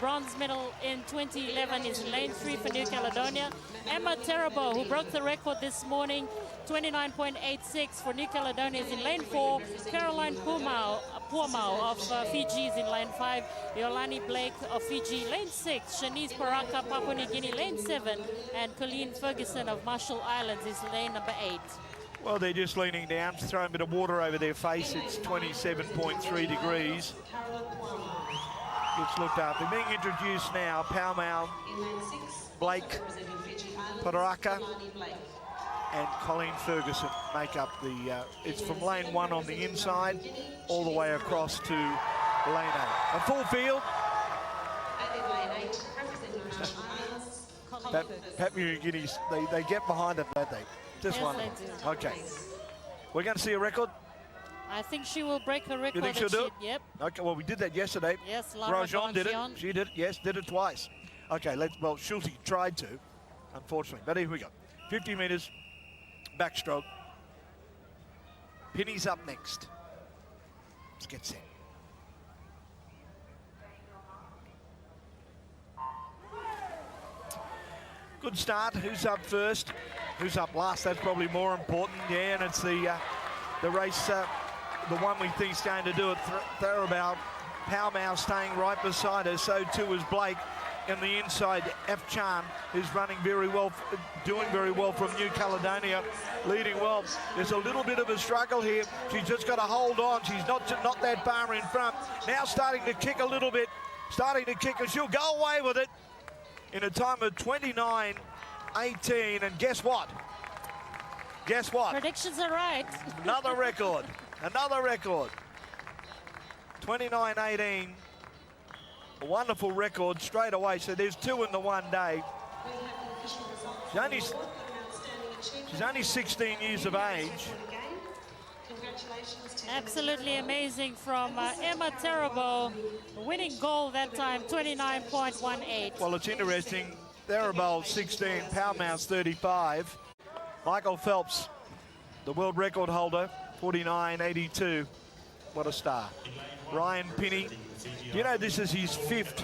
bronze medal in 2011 is in lane 3 for New Caledonia. Emma Terabo, who broke the record this morning, 29.86 for New Caledonia, is in lane 4. Caroline Puamau of Fiji is in lane 5. Yolani Blake of Fiji, lane 6. Shanice Paraka, Papua New Guinea, lane 7. And Colleen Ferguson of Marshall Islands is lane number 8. Well, they're just leaning down, throwing a bit of water over their face. It's 27.3 degrees. Gets looked after. Being introduced now, Puamau, Blake, Paraka, and Colleen Ferguson make up the, it's from lane 1 on the inside, all the way across to lane 8. A full field. Papua New Guinea, they get behind it, don't they? Just yes, one. they do. Okay. We're going to see a record? I think she will break her record. You think she'll do it? Yep. Okay, well, we did that yesterday. Yes, Lara Grosjean did it. She did it, yes, did it twice. Okay, well, Schulte tried to, unfortunately. But here we go. 50 metres, backstroke. Penny's up next. Let's get set. Good start. Who's up first? Who's up last? That's probably more important. Yeah, and it's the race, the one we think is going to do it. Tharabao, Puamau staying right beside her. So too is Blake. In the inside, F. Chan is running very well, doing very well from New Caledonia, leading well. There's a little bit of a struggle here. She's just got to hold on. She's not that far in front. Now starting to kick a little bit, starting to kick, and she'll go away with it in a time of 29.18. And guess what? Guess what? Predictions are right. Another record. Another record. 29.18. A wonderful record straight away. So there's 2 in the one day. She's only 16 years of age. Absolutely amazing from Emma Terabo. Winning goal that time, 29.18. Well, it's interesting. Tharabao 16, Puamau's 35. Michael Phelps, the world record holder, 49.82. What a star. Ryan Pinney. You know, this is his 5th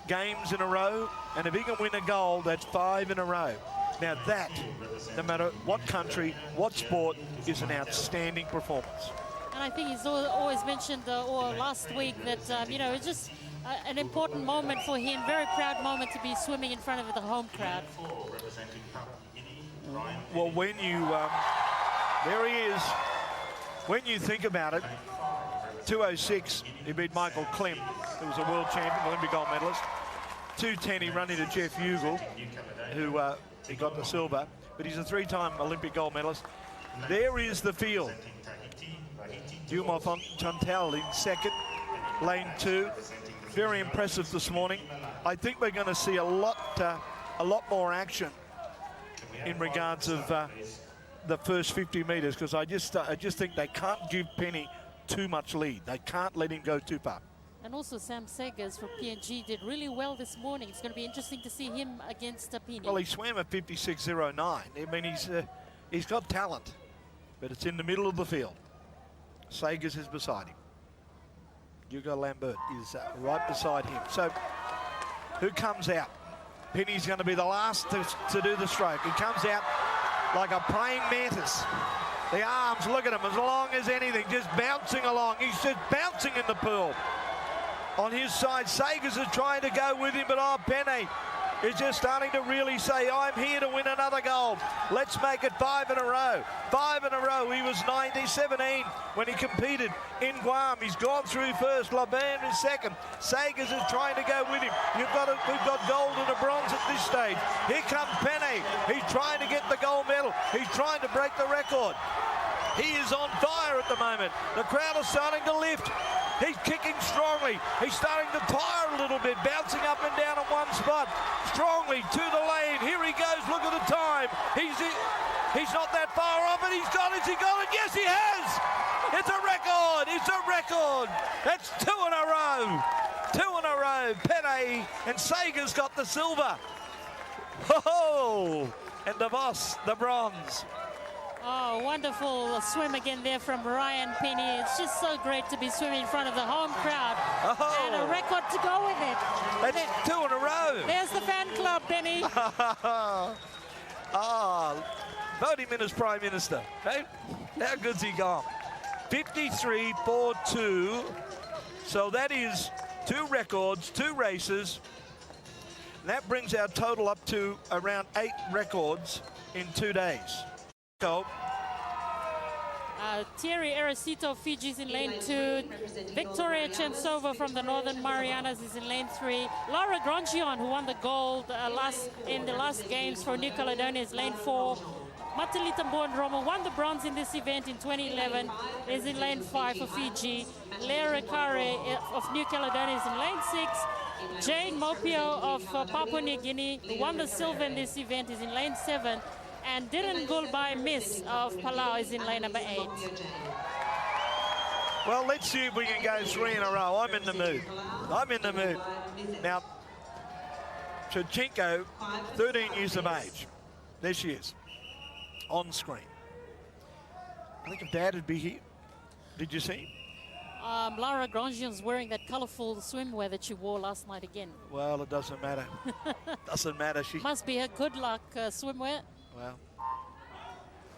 games in a row, and if he can win a gold, that's 5 in a row. Now that, no matter what country, what sport, is an outstanding performance. And I think he's always mentioned, or last week, that, you know, it's just an important moment for him, very proud moment to be swimming in front of the home crowd. Well, when you, there he is, when you think about it, 2:06, he beat Michael Klim, who was a world champion, Olympic gold medalist. 2:10, he ran into Jeff Hugel, who he got the silver, but he's a 3-time Olympic gold medalist. There is the field. Dumont Chantal in second, lane 2. Very impressive this morning. I think we're going to see a lot more action in regards of the first 50 metres, because I just think they can't give Penny too much lead. They can't let him go too far. And also Sam Sagers from PNG did really well this morning. It's going to be interesting to see him against Penny. Well, he swam at 56.09. I mean, he's got talent, but it's in the middle of the field. Sagers is beside him. Hugo Lambert is right beside him. So who comes out? Penny's going to be the last to do the stroke. He comes out like a praying mantis. The arms, look at him, as long as anything, just bouncing along. He's just bouncing in the pool. On his side, Sagers is trying to go with him, but Penny is just starting to really say, I'm here to win another gold. Let's make it 5 in a row. 5 in a row. He was 17 when he competed in Guam. He's gone through first. Laban is second. Sagers is trying to go with him. We've got gold and a bronze at this stage. Here comes Penny. He's trying to get the gold medal. He's trying to break the record. He is on fire at the moment. The crowd is starting to lift. He's kicking strongly. He's starting to tire a little bit, bouncing up and down in one spot. Strongly to the lane. Here he goes. Look at the time. He's not that far off it. He's got it. He got it. Yes, he has. It's a record. It's a record. That's 2 in a row. 2 in a row. Penne and Sagers got the silver. Oh, and DeVos the bronze. Oh, wonderful swim again there from Ryan Penny. It's just so great to be swimming in front of the home crowd. Oh. And a record to go with it. That's 2 in a row. There's the fan club, Benny. Vote him in as Prime Minister. Hey, how good's he gone? 53.42. So that is 2 records, 2 races. That brings our total up to around 8 records in 2 days. So, Thierry Erosito, Fiji's in lane 2. Victoria Chensova from the Northern Marianas is in lane 3. Laura Grandjean, who won the gold in the last games for New Caledonia, is lane 4. Matilita Mbondromo won the bronze in this event in 2011, is in lane 5 for Fiji. Lea Kare of New Caledonia is in lane 6. Jane Mopio of Papua New Guinea, who won the silver in this event, is in lane 7. And Dylan Gulbai Miss of Palau is in lane number 8. well, let's see if we can go 3 in a row. I'm in the mood. I'm in the mood. Now, Shevchenko, 13 years of age. There she is, on screen. I think if Dad would be here. Did you see? Lara Grandjean's wearing that colourful swimwear that she wore last night again. Well, it doesn't matter. Doesn't matter. She must be her good luck swimwear. Well,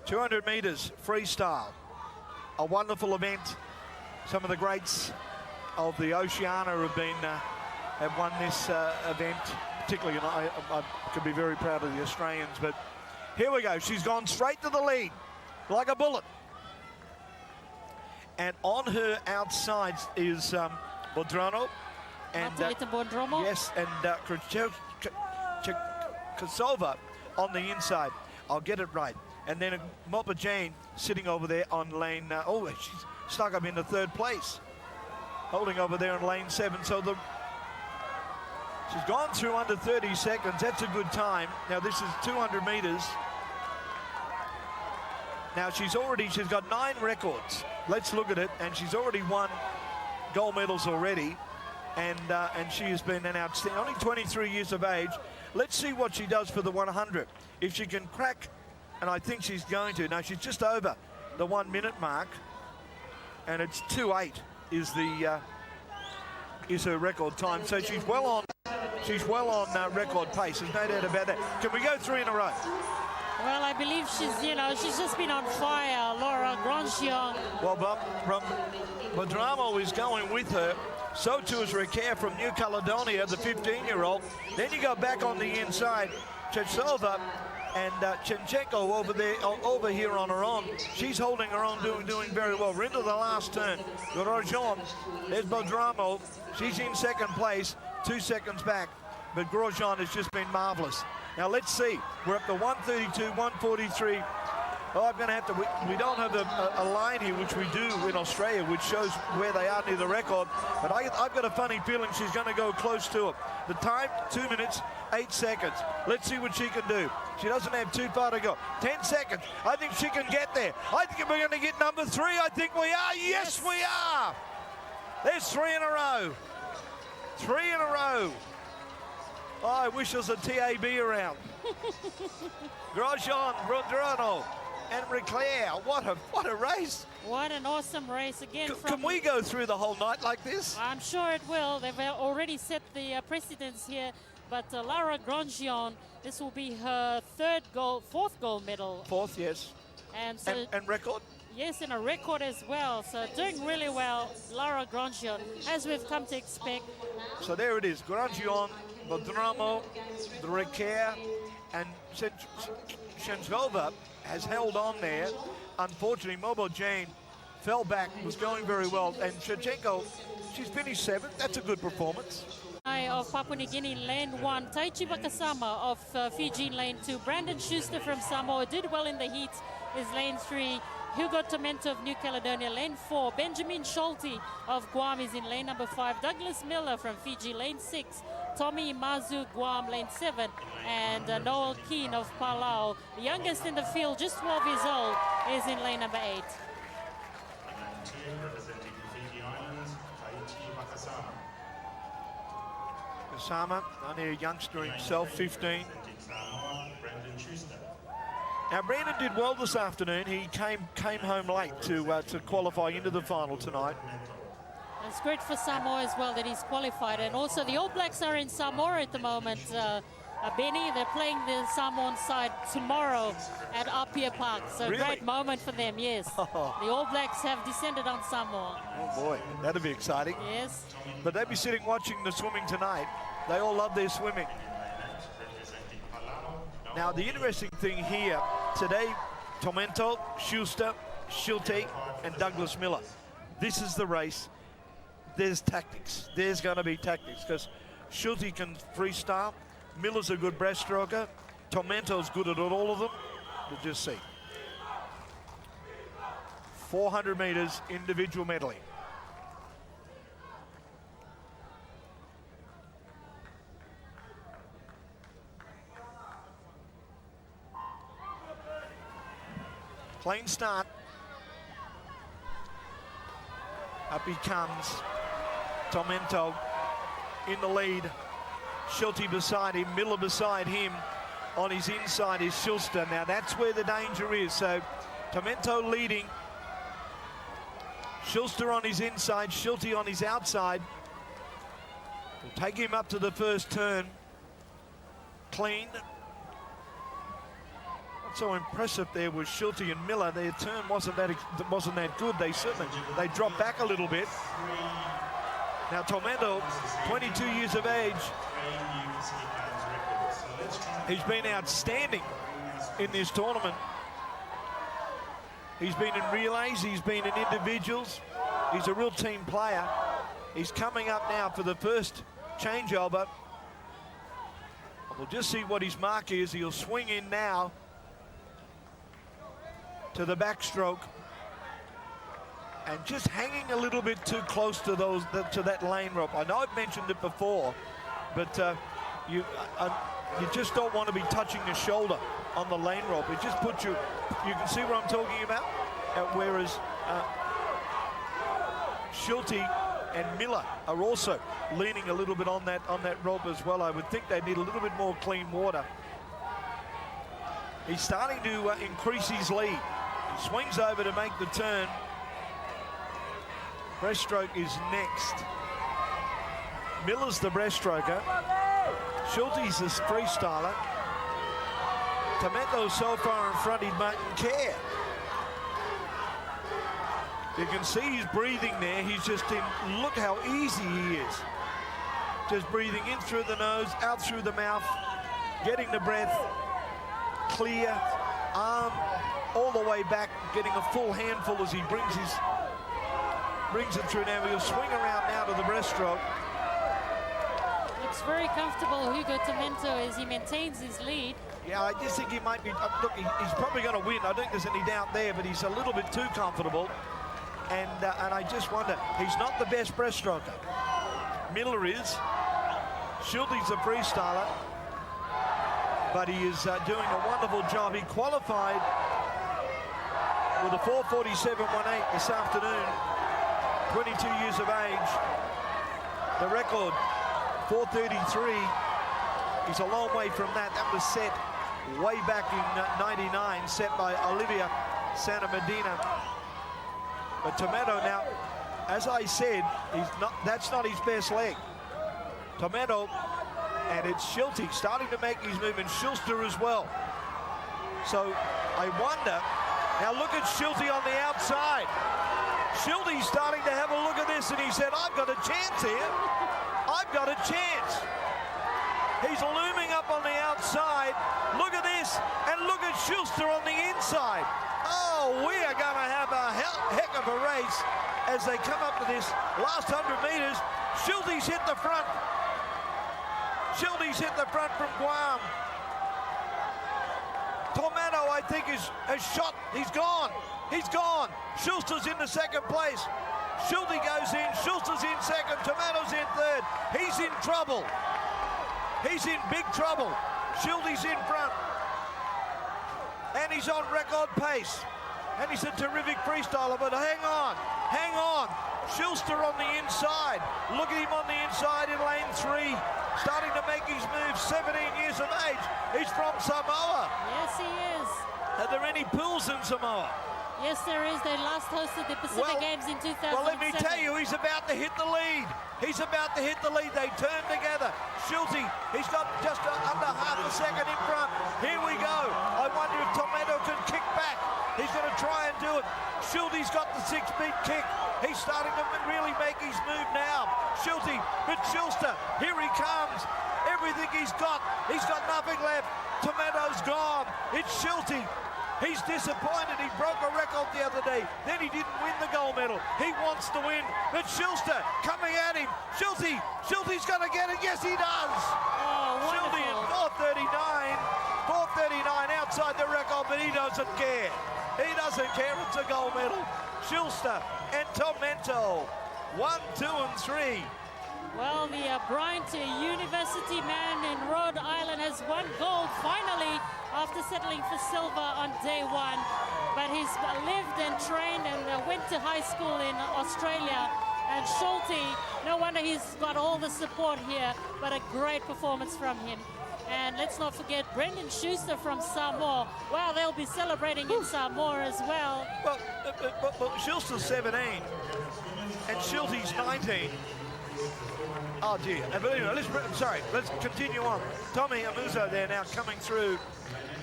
200 metres freestyle, a wonderful event. Some of the greats of the Oceania have won this event. Particularly, I could be very proud of the Australians. But here we go. She's gone straight to the lead, like a bullet. And on her outside is Bodrano and Bondromo. Yes, and Kosova on the inside. I'll get it right. And then Mopa Jane sitting over there on lane, she's stuck up into 3rd place. Holding over there in lane 7. So she's gone through under 30 seconds. That's a good time. Now this is 200 metres. Now she's got 9 records. Let's look at it. And she's already won gold medals already. And she has been an outstanding, only 23 years of age. Let's see what she does for the 100. If she can crack, and I think she's going to. Now she's just over the 1 minute mark, and it's 2:08 is her record time. So she's well on record pace. There's no doubt about that. Can we go 3 in a row? Well, I believe she's just been on fire, Laura Grandjean. Well, Bodramo is going with her. So too is Recare from New Caledonia, the 15-year-old. Then you go back on the inside, Chechova and Chenchenko over here on her own. She's holding her own, doing very well. We're into the last turn. Grosjean, there's Bodramo. She's in 2nd place, 2 seconds back. But Grosjean has just been marvellous. Now let's see. We're up to 132, 143. Oh, I'm going to have to. We don't have a line here, which we do in Australia, which shows where they are near the record. But I've got a funny feeling she's going to go close to it. The time, 2 minutes, 8 seconds. Let's see what she can do. She doesn't have too far to go. 10 seconds. I think she can get there. I think we're going to get number 3. I think we are. Yes, we are. There's 3 in a row. 3 in a row. Oh, I wish there was a TAB around. Grosjean, Rodrano, and Reclaire. What a race. What an awesome race again. Can we go through the whole night like this? I'm sure it will. They've already set the precedence here. But Lara Grandjean, this will be her 4th gold medal. 4th, yes. And record? Yes, and a record as well. So doing really well, Lara Grandjean, as we've come to expect. So there it is. Grandjean, Bodramo, Recare, and Shenzhova has held on there. Unfortunately, Mobo Jane fell back, was going very well. And Shevchenko, she's finished 7th. That's a good performance. Of Papua New Guinea, lane 1. Taichi Bakasama of Fiji, lane 2. Brandon Schuster from Samoa did well in the heat, is lane 3. Hugo Tomento of New Caledonia, lane 4. Benjamin Schulte of Guam is in lane number 5. Douglas Miller from Fiji, lane 6. Tommy Mazu, Guam, lane 7. And Noel Keane of Palau, the youngest in the field, just 12 years old, is in lane number 8. Representing Fiji Islands, Taichi Bakasama. Kasama, only a youngster himself, 15. Now Brandon did well this afternoon. He came home late to qualify into the final tonight. It's great for Samoa as well that he's qualified. And also the All Blacks are in Samoa at the moment. Benny, they're playing the Samoan side tomorrow at Apia Park. So Really? great moment for them, yes. The All Blacks have descended on Samoa. Oh boy, that'll be exciting. Yes. But they'll be sitting watching the swimming tonight. They all love their swimming. Now the interesting thing here, today, Tormento, Schuster, Schulte, and Douglas Miller. This is the race. There's tactics. There's going to be tactics because Schulte can freestyle. Miller's a good breaststroker. Tormento's good at all of them. We'll just see. 400 meters individual medley. Clean start. Up he comes. Tormento in the lead. Schulte beside him, Miller beside him. On his inside is Schuster. Now that's where the danger is. So Tormento leading. Schuster on his inside, Schulte on his outside. We'll take him up to the first turn. Clean. What's so impressive there was Schulte and Miller. Their turn wasn't that good. They dropped back a little bit. Now Tormento, 22 years of age. He's been outstanding in this tournament. He's been in relays, he's been in individuals. He's a real team player. He's coming up now for the first changeover. We'll just see what his mark is. He'll swing in now to the backstroke. And just hanging a little bit too close to that lane rope. I know I've mentioned it before, but you just don't want to be touching the shoulder on the lane rope. It just puts you can see what I'm talking about. Whereas Schulte and Miller are also leaning a little bit on that rope as well. I would think they need a little bit more clean water. He's starting to increase his lead. He swings over to make the turn. Breaststroke is next. Miller's the breaststroker. Schulte's the freestyler. Tormento's so far in front he mightn't care. You can see he's breathing there. He's just in, look how easy he is. Just breathing in through the nose, out through the mouth, getting the breath, clear, arm all the way back, getting a full handful as he brings it through. Now he'll swing around now to the breaststroke. Looks very comfortable, Hugo Tormento, as he maintains his lead. Yeah, I just think he might be, look, he's probably going to win. I don't think there's any doubt there, but he's a little bit too comfortable. And I just wonder, he's not the best breaststroker. Miller is. Schulte's a freestyler, but he is doing a wonderful job. He qualified with a 4:47.18 this afternoon. 22 years of age. The record, 4:33. He's a long way from that. That was set way back in '99, set by Olivia Santa Medina. But Tormento now, as I said, that's not his best leg. Tormento, and it's Schulte starting to make his movement. Schuster as well. So I wonder, now look at Schulte on the outside. Schulte's starting to have a look at this, and he said, I've got a chance here. I've got a chance. He's looming up on the outside. Look at this, and look at Schuster on the inside. Oh, we are going to have a heck of a race as they come up to this last 100 meters. Schulte's hit the front. Schulte's hit the front from Guam. Tormento, I think, has shot. He's gone. He's gone. Schuster's in the second place. Schulte goes in. Schuster's in second. Tormento's in third. He's in trouble. He's in big trouble. Schulte's in front. And he's on record pace. And he's a terrific freestyler, but hang on. Hang on. Schuster on the inside. Look at him on the inside in lane 3. Starting to make his move, 17 years of age. He's from Samoa. Yes, he is. Are there any pools in Samoa? Yes, there is. They last hosted the Pacific Games in 2007. Well, let me tell you, he's about to hit the lead. He's about to hit the lead. They turn together. Schulte, he's got just under half a second in front. Here we go. I wonder if Tomato can kick back. He's going to try and do it. Schulte's got the 6-beat kick. He's starting to really make his move now. Schulte, but Schuster, here he comes. Everything he's got nothing left. Tomato's gone. It's Schulte. He's disappointed. He broke a record the other day. Then he didn't win the gold medal. He wants to win. But Schuster coming at him. Schulte's going to get it. Yes, he does. Oh, Schulte in 4:39 outside the record, but he doesn't care. He doesn't care. It's a gold medal. Schuster and Tomato, 1, 2, and 3. Well, the Bryant University man in Rhode Island has won gold finally after settling for silver on day one. But he's lived and trained and went to high school in Australia. And Schulte, no wonder he's got all the support here, but a great performance from him. And let's not forget Brendan Schuster from Samoa. Wow, they'll be celebrating in Samoa as well. Well, but Schuster's 17 and Schulte's 19. Oh dear. But anyway, let's continue on. Tommy Amuzo there now coming through.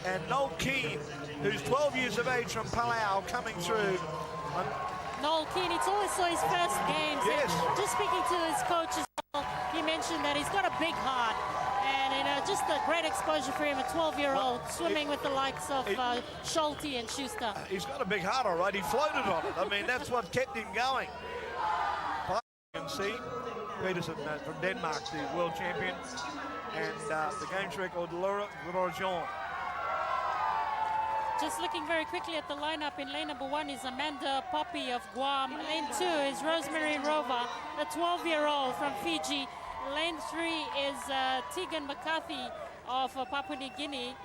And Noel Keane, who's 12 years of age from Palau, coming through. Noel Keane, it's also his first games. Yes. And just speaking to his coach as well, he mentioned that he's got a big heart. And just a great exposure for him, a 12-year-old, swimming with the likes of Schulte and Schuster. He's got a big heart, all right. He floated on it. I mean, that's what kept him going. See, Peterson from Denmark, the world champion, and the games record, Laura Jean. Just looking very quickly at the lineup, in lane number 1 is Amanda Poppy of Guam. Lane 2 is Rosemary Rova, a 12-year-old from Fiji. Lane 3 is Tegan McCarthy of Papua New Guinea.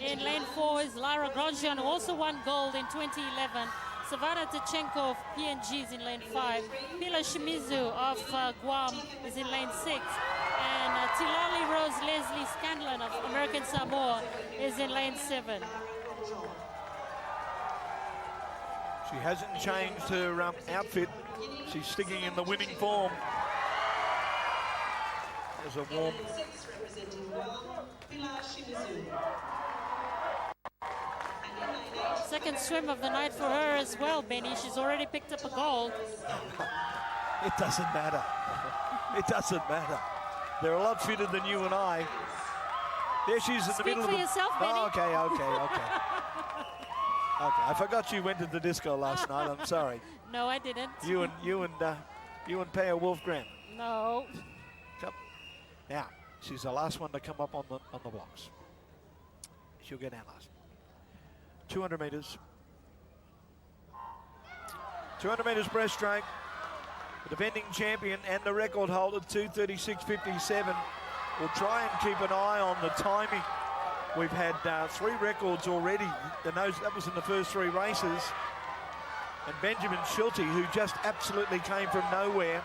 In lane 4 is Lyra Grosjean, who also won gold in 2011. Savannah Tachenko of PNG is in lane 5. Pila Shimizu of Guam is in lane 6. And Tilali Rose Leslie Scanlon of American Samoa is in lane 7. She hasn't changed her outfit. She's sticking in the winning form. There's a warm... Second swim of the night for her as well, Benny. She's already picked up a gold. It doesn't matter. It doesn't matter. They're a lot fitter than you and I. There she is in the middle of the... Speak for yourself, Benny. Oh, okay. Okay, I forgot you went to the disco last night. I'm sorry. No, I didn't. You and Paya Wolfgram. No. Come. Now, she's the last one to come up on the blocks. She'll get out last. 200 meters. 200 meters breaststroke. The defending champion and the record holder, 2:36.57. We'll try and keep an eye on the timing. We've had 3 records already. That was in the first 3 races. And Benjamin Schulte, who just absolutely came from nowhere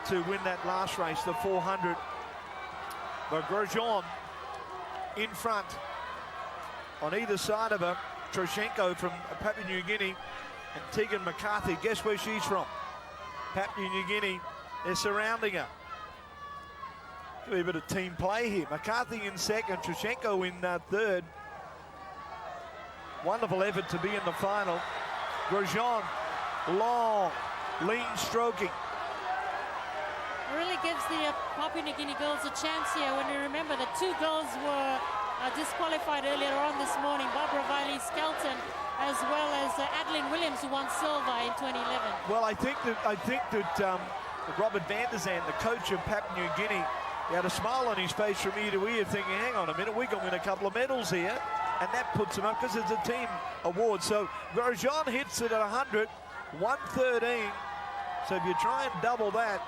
to win that last race, the 400. But Grosjean in front. On either side of her, Troshenko from Papua New Guinea and Tegan McCarthy. Guess where she's from? Papua New Guinea. They're surrounding her. Could be a bit of team play here. McCarthy in second, Troshenko in third. Wonderful effort to be in the final. Grosjean, long, lean stroking. It really gives the Papua New Guinea girls a chance here when you remember that 2 girls were disqualified earlier on this morning. Barbara Viley Skelton, as well as Adeline Williams, who won silver in 2011. Well, I think that Robert van der Zand, the coach of Papua New Guinea, he had a smile on his face from ear to ear, thinking, hang on a minute, we're going to win a couple of medals here. And that puts him up because it's a team award. So Grosjean hits it at 100, 1:13. So if you try and double that,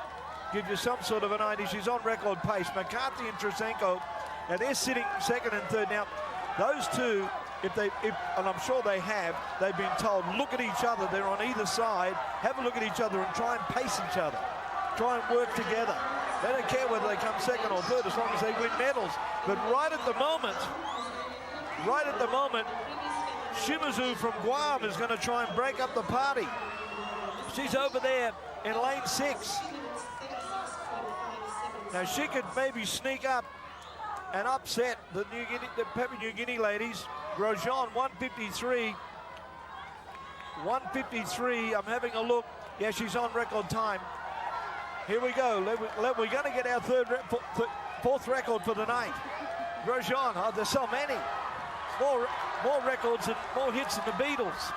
give you some sort of an idea. She's on record pace. McCarthy and Troshenko, now they're sitting second and third. Now, those two, and I'm sure they've been told, look at each other. They're on either side. Have a look at each other and try and pace each other. Try and work together. They don't care whether they come second or third as long as they win medals. But right at the moment, Shimazu from Guam is going to try and break up the party. She's over there in lane 6. Now she could maybe sneak up and upset the Papua New Guinea ladies. Grosjean 153. 153. I'm having a look. Yeah, she's on record time. Here we go. We're going to get our fourth record for the night. Grosjean, oh, there's so many. More records and more hits than the Beatles.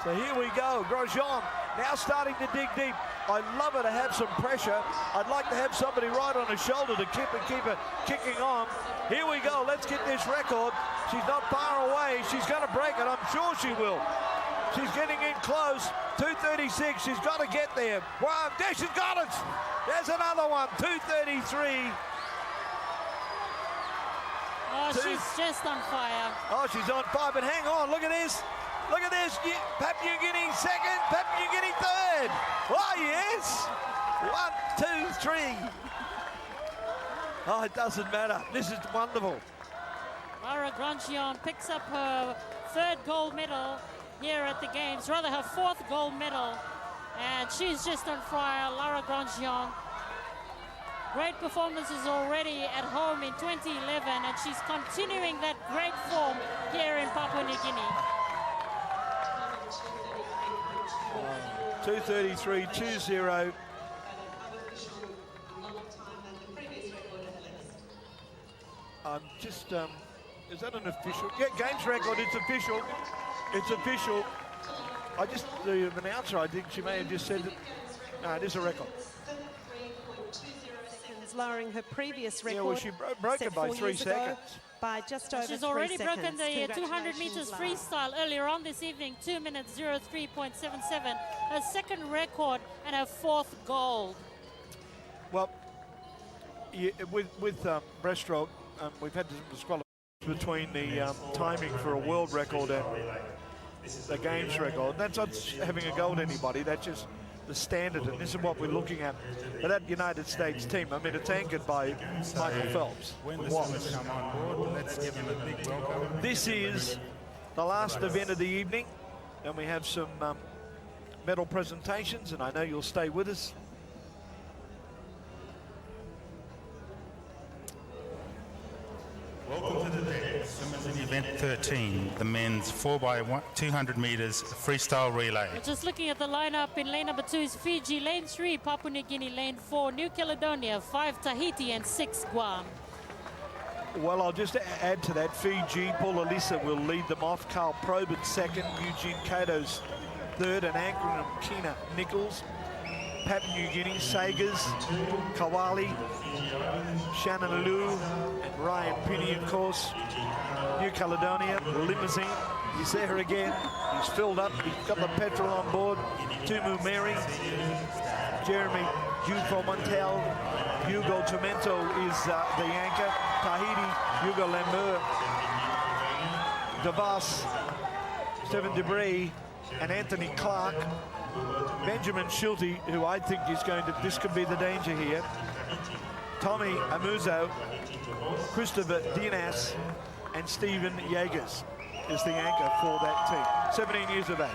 So here we go. Grosjean now starting to dig deep. I'd love her to have some pressure. I'd like to have somebody right on her shoulder to keep her kicking on. Here we go. Let's get this record. She's not far away. She's going to break it. I'm sure she will. She's getting in close. 2:36. She's got to get there. Wow, there she's got it. There's another one. 2:33. Oh, she's just on fire. Oh, she's on fire. But hang on. Look at this. Look at this. Papua New Guinea second. Papua New Guinea third. Oh, yes. 1, 2, 3. Oh, it doesn't matter. This is wonderful. Lara Grosjean picks up her 3rd gold medal here at the Games, rather her 4th gold medal. And she's just on fire, Lara Grosjean. Great performances already at home in 2011, and she's continuing that great form here in Papua New Guinea. 2:33.20. I'm just, is that an official? Yeah, Games record, it's official. It's official. The announcer, I think she may have just said that, no, it is a record. Lowering her previous record. Yeah, well, she broke it by 3 seconds. By just over 3 seconds. She's already broken the 200 meters freestyle earlier on this evening, 2 minutes 03.77. Her 2nd record and her 4th gold. Well, yeah, with breaststroke, we've had some disqualification between the timing for a world record and the Games record. That's not having a go at anybody. That's just the standard, and this is what we're looking at. But that United States team, I mean, it's anchored by Michael Phelps. When the swimmers come on board, let's give them a big welcome. This is the last event of the evening, and we have some medal presentations, and I know you'll stay with us. Welcome to the day. Swimmers in event 13, the men's 4x200 meters freestyle relay. Just looking at the lineup, in lane number 2 is Fiji, lane 3 Papua New Guinea, lane 4 New Caledonia, 5 Tahiti and 6 Guam. Well, I'll just add to that, Fiji, Paul Elisa will lead them off, Carl Probert 2nd, Eugene Cato's 3rd, and Ankram Kina Nichols. Papua New Guinea, Sagers, Kawali, Shannon Liu, and Ryan Pinney, of course. New Caledonia, Limousine, he's there again. He's filled up, he's got the petrol on board. Tumu Mary, Jeremy Dufo-Montel, Hugo Tomento is the anchor. Tahiti, Hugo Lambert, Devas, Stephen Debray, and Anthony Clark. Benjamin Schulte, who I think is this could be the danger here. Tommy Amuzo, Christopher Dinas, and Stephen Yeagers is the anchor for that team. 17 years of age.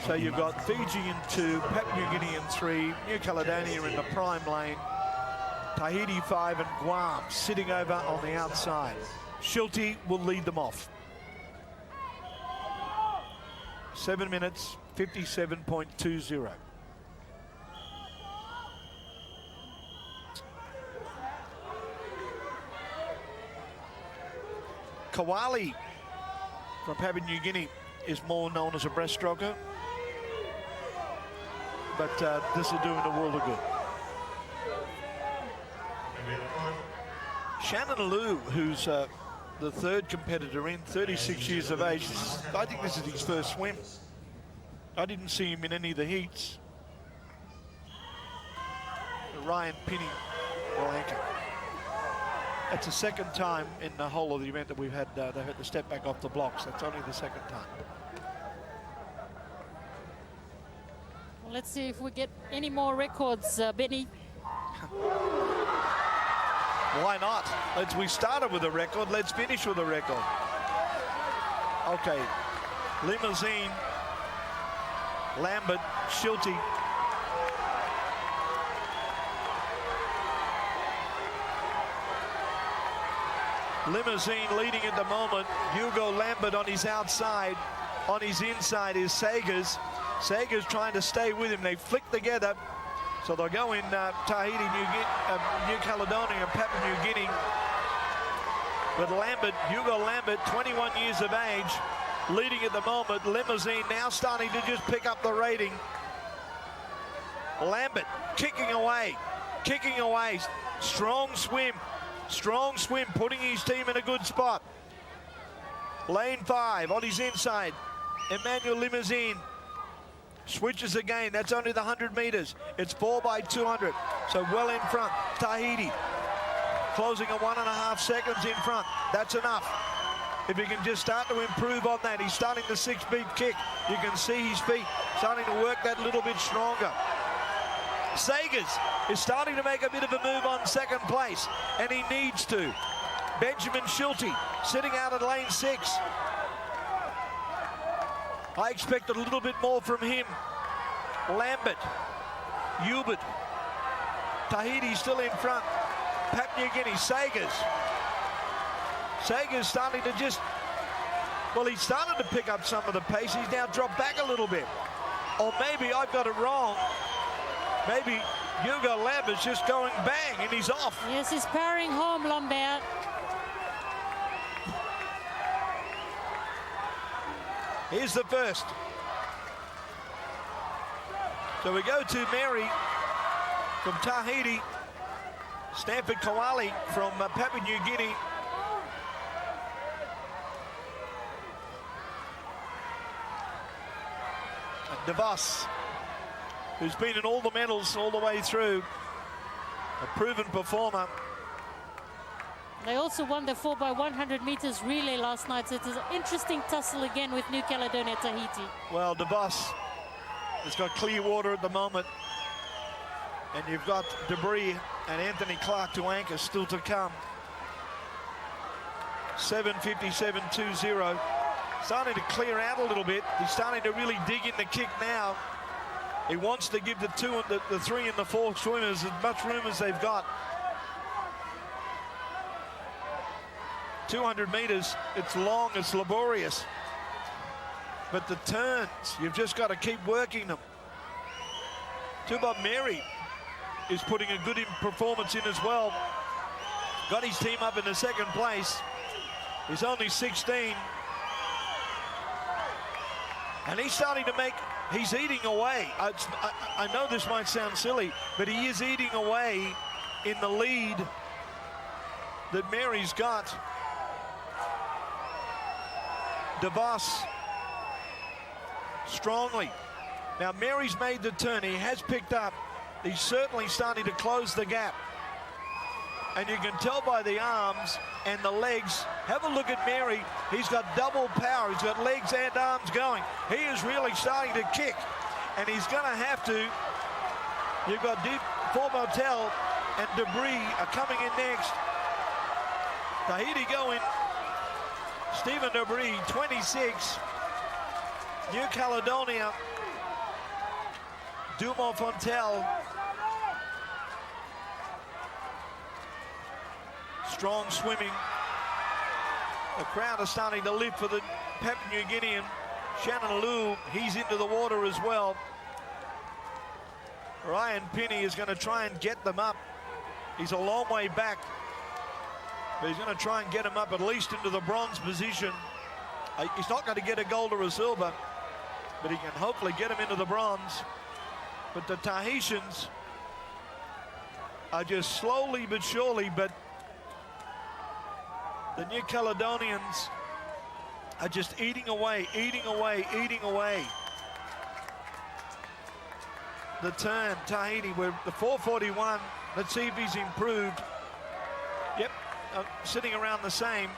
So you've got Fiji in 2, Papua New Guinea in 3, New Caledonia in the prime lane, Tahiti 5, and Guam sitting over on the outside. Schulte will lead them off. 7 minutes, 57.20. Kawali from Papua New Guinea is more known as a breaststroker, but this will do him a world of good. Shannon Liu, who's the 3rd competitor in, 36 years of age. I think this is his first swim. I didn't see him in any of the heats. Ryan Pinney will anchor. That's the 2nd time in the whole of the event that we've had they had to step back off the blocks. That's only the 2nd time. Well, let's see if we get any more records, Benny. Why not? We started with a record. Let's finish with a record. Okay. Limousine, Lambert, Schulte. Limousine leading at the moment. Hugo Lambert on his outside. On his inside is Sagers. Sagers trying to stay with him. They flick together. So they'll go in Tahiti, New Caledonia and Papua New Guinea. But Lambert, Hugo Lambert, 21 years of age, leading at the moment. Limousine now starting to just pick up the rating. Lambert kicking away. Strong swim, putting his team in a good spot. Lane 5 on his inside. Emmanuel Limousine switches again. That's only the 100 meters. It's 4 by 200. So well in front. Tahiti closing at 1.5 seconds in front. That's enough. If he can just start to improve on that. He's starting the 6-beat kick. You can see his feet starting to work that little bit stronger. Sagers is starting to make a bit of a move on second place, and he needs to. Benjamin Schulte sitting out at lane 6. I expected a little bit more from him. Lambert, Hubert, Tahiti still in front. Papua New Guinea, Sagers starting to just, well, he started to pick up some of the pace. He's now dropped back a little bit. Or maybe I've got it wrong. Maybe Hugo Lambert's just going bang and he's off. Yes, he's powering home, Lambert. Here's the first. So we go to Mary from Tahiti, Stanford Kowali from Papua New Guinea. And DeVos, who's been in all the medals all the way through, a proven performer. They also won the 4 by 100 meters relay last night, so it's an interesting tussle again with New Caledonia, Tahiti. Well, DeVos has got clear water at the moment, and you've got Debris and Anthony Clark to anchor still to come. 7:57.20. Starting to clear out a little bit. He's starting to really dig in the kick now. He wants to give the 2 and the 3 and the 4 swimmers as much room as they've got. 200 meters, it's long, it's laborious. But the turns, you've just got to keep working them. Bob Mary is putting a good performance in as well. Got his team up in the second place. He's only 16. And he's starting to make, he's eating away. I know this might sound silly, but he is eating away in the lead that Mary's got. DeVos strongly. Now Mary's made the turn. He has picked up. He's certainly starting to close the gap. And you can tell by the arms and the legs. Have a look at Mary. He's got double power. He's got legs and arms going. He is really starting to kick. And he's going to have to. You've got Fort Motel and Debris are coming in next. Tahiti going. Stephen Debris, 26. New Caledonia, Dumont Fontel. Strong swimming. The crowd is starting to lift for the Papua New Guinean. Shannon Liu, he's into the water as well. Ryan Pinney is going to try and get them up. He's a long way back. But he's going to try and get him up at least into the bronze position. He's not going to get a gold or a silver, but he can hopefully get him into the bronze. But the Tahitians are just slowly but surely, but the New Caledonians are just eating away. The turn, Tahiti, we're the 4:41. Let's see if he's improved. Yep. Sitting around the same.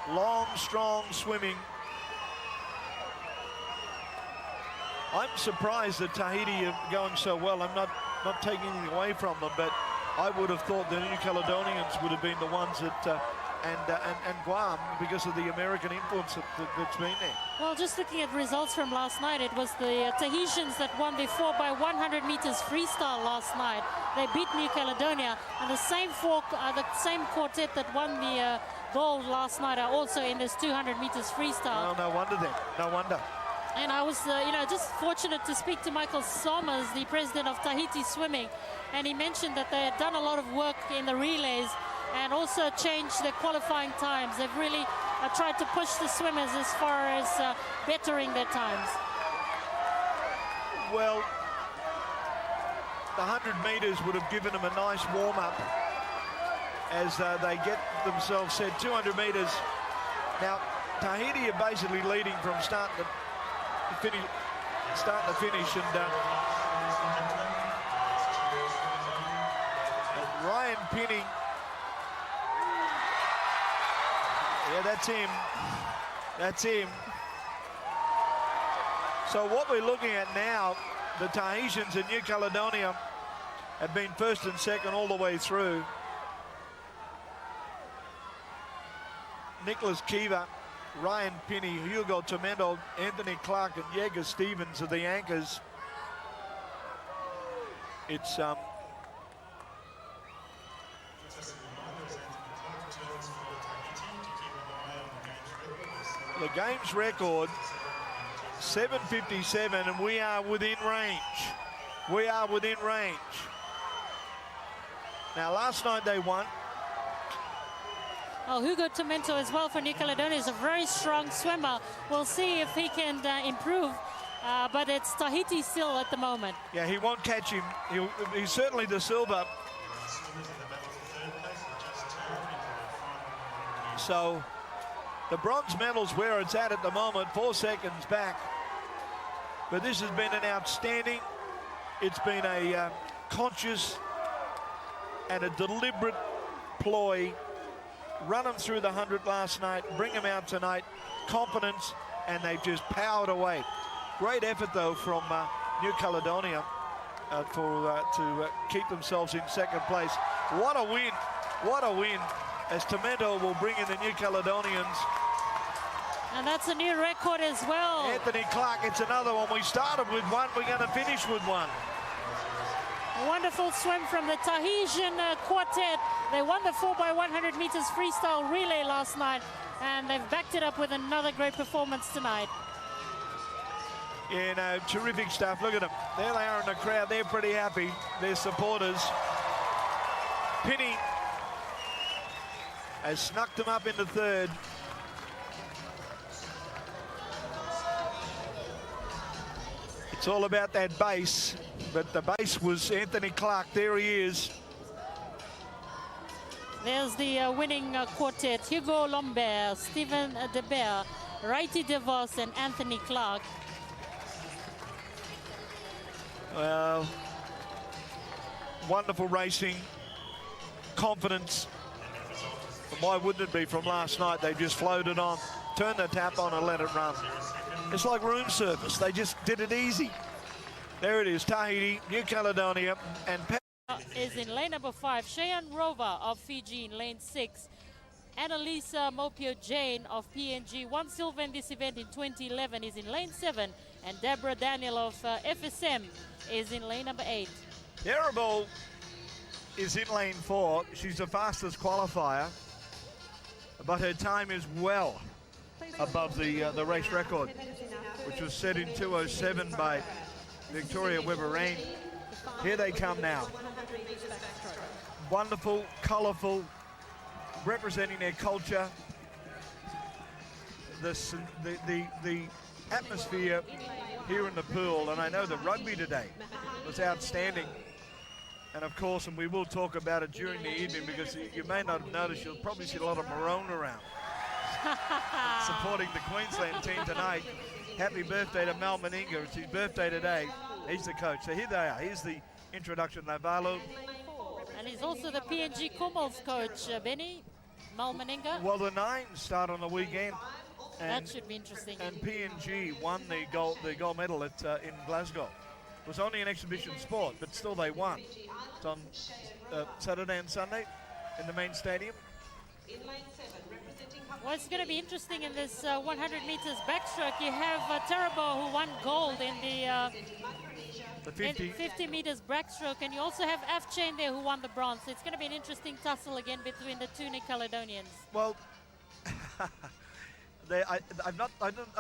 Long, strong swimming. I'm surprised that Tahiti are going so well. I'm not taking anything away from them, but I would have thought the New Caledonians would have been the ones that, and Guam, because of the American influence that's been there. Well, just looking at results from last night, it was the Tahitians that won the 4x100 meters freestyle last night. They beat New Caledonia, and the same quartet that won the gold last night are also in this 200 meters freestyle. Well, no wonder then. No wonder. And I was, just fortunate to speak to Michael Somers, the president of Tahiti Swimming, and he mentioned that they had done a lot of work in the relays and also changed their qualifying times. They've really tried to push the swimmers as far as bettering their times. Well, the 100 meters would have given them a nice warm-up as they get themselves set. 200 meters. Now, Tahiti are basically leading from start to finish, and Ryan Pinning. Yeah, that's him. That's him. So what we're looking at now, the Tahitians in New Caledonia have been first and second all the way through. Nicholas Kiva, Ryan Pinney, Hugo Tomendo, Anthony Clark, and Jaeger Stevens are the anchors. It's the game's record, 7:57, and we are within range. We are within range. Now, last night they won. Well, Hugo Tomento as well for New Caledonia is a very strong swimmer. We'll see if he can improve, but it's Tahiti still at the moment. Yeah, he won't catch him. He's certainly the silver. So the bronze medal's where it's at the moment, 4 seconds back. But this has been an outstanding, it's been a conscious and a deliberate ploy. Run them through the 100 last night, bring them out tonight, confidence, and they've just powered away. Great effort, though, from New Caledonia to keep themselves in second place. What a win, what a win, as Tomento will bring in the New Caledonians. And that's a new record as well. Anthony Clark, it's another one. We started with one, we're going to finish with one. A wonderful swim from the Tahitian quartet. They won the 4x100 meters freestyle relay last night, and they've backed it up with another great performance tonight. Yeah, no, terrific stuff. Look at them. There they are in the crowd. They're pretty happy. Their supporters. Pinney has snuck them up into third. It's all about that base, but the base was Anthony Clark. There he is. There's the winning quartet: Hugo Lombert, Stephen Debert, Righty DeVos, and Anthony Clark. Well, wonderful racing, confidence. And why wouldn't it be from last night? They just floated on, turned the tap on and let it run. It's like room service. They just did it easy. There it is, Tahiti, New Caledonia, and is in lane number 5. Cheyenne Rover of Fiji in lane 6. Annalisa Mopio Jane of PNG won silver in this event in 2011, is in lane 7. And Deborah Daniel of FSM is in lane number 8. Terrible is in lane 4. She's the fastest qualifier, but her time is well above the race record, which was set in 2:07 by Victoria Weber-Rain. Here they come now. Wonderful, colourful, representing their culture. The atmosphere here in the pool, and I know the rugby today was outstanding. And of course, and we will talk about it during the evening, because you may not have noticed, you'll probably see a lot of maroon around supporting the Queensland team tonight. Happy birthday to Mal Meninga. It's his birthday today. He's the coach. So here they are. Here's the introduction, Navalu. And he's also the PNG Kumals coach, Benny, Mal Meninga. Well, the 9s start on the weekend. That should be interesting. And PNG won the gold medal at in Glasgow. It was only an exhibition sport, but still they won. It's on Saturday and Sunday in the main stadium. Well, it's going to be interesting in this 100 meters backstroke. You have Terabo, who won gold in the 50 meters backstroke, and you also have Afchain there, who won the bronze. So it's going to be an interesting tussle again between the two New Caledonians. Well, I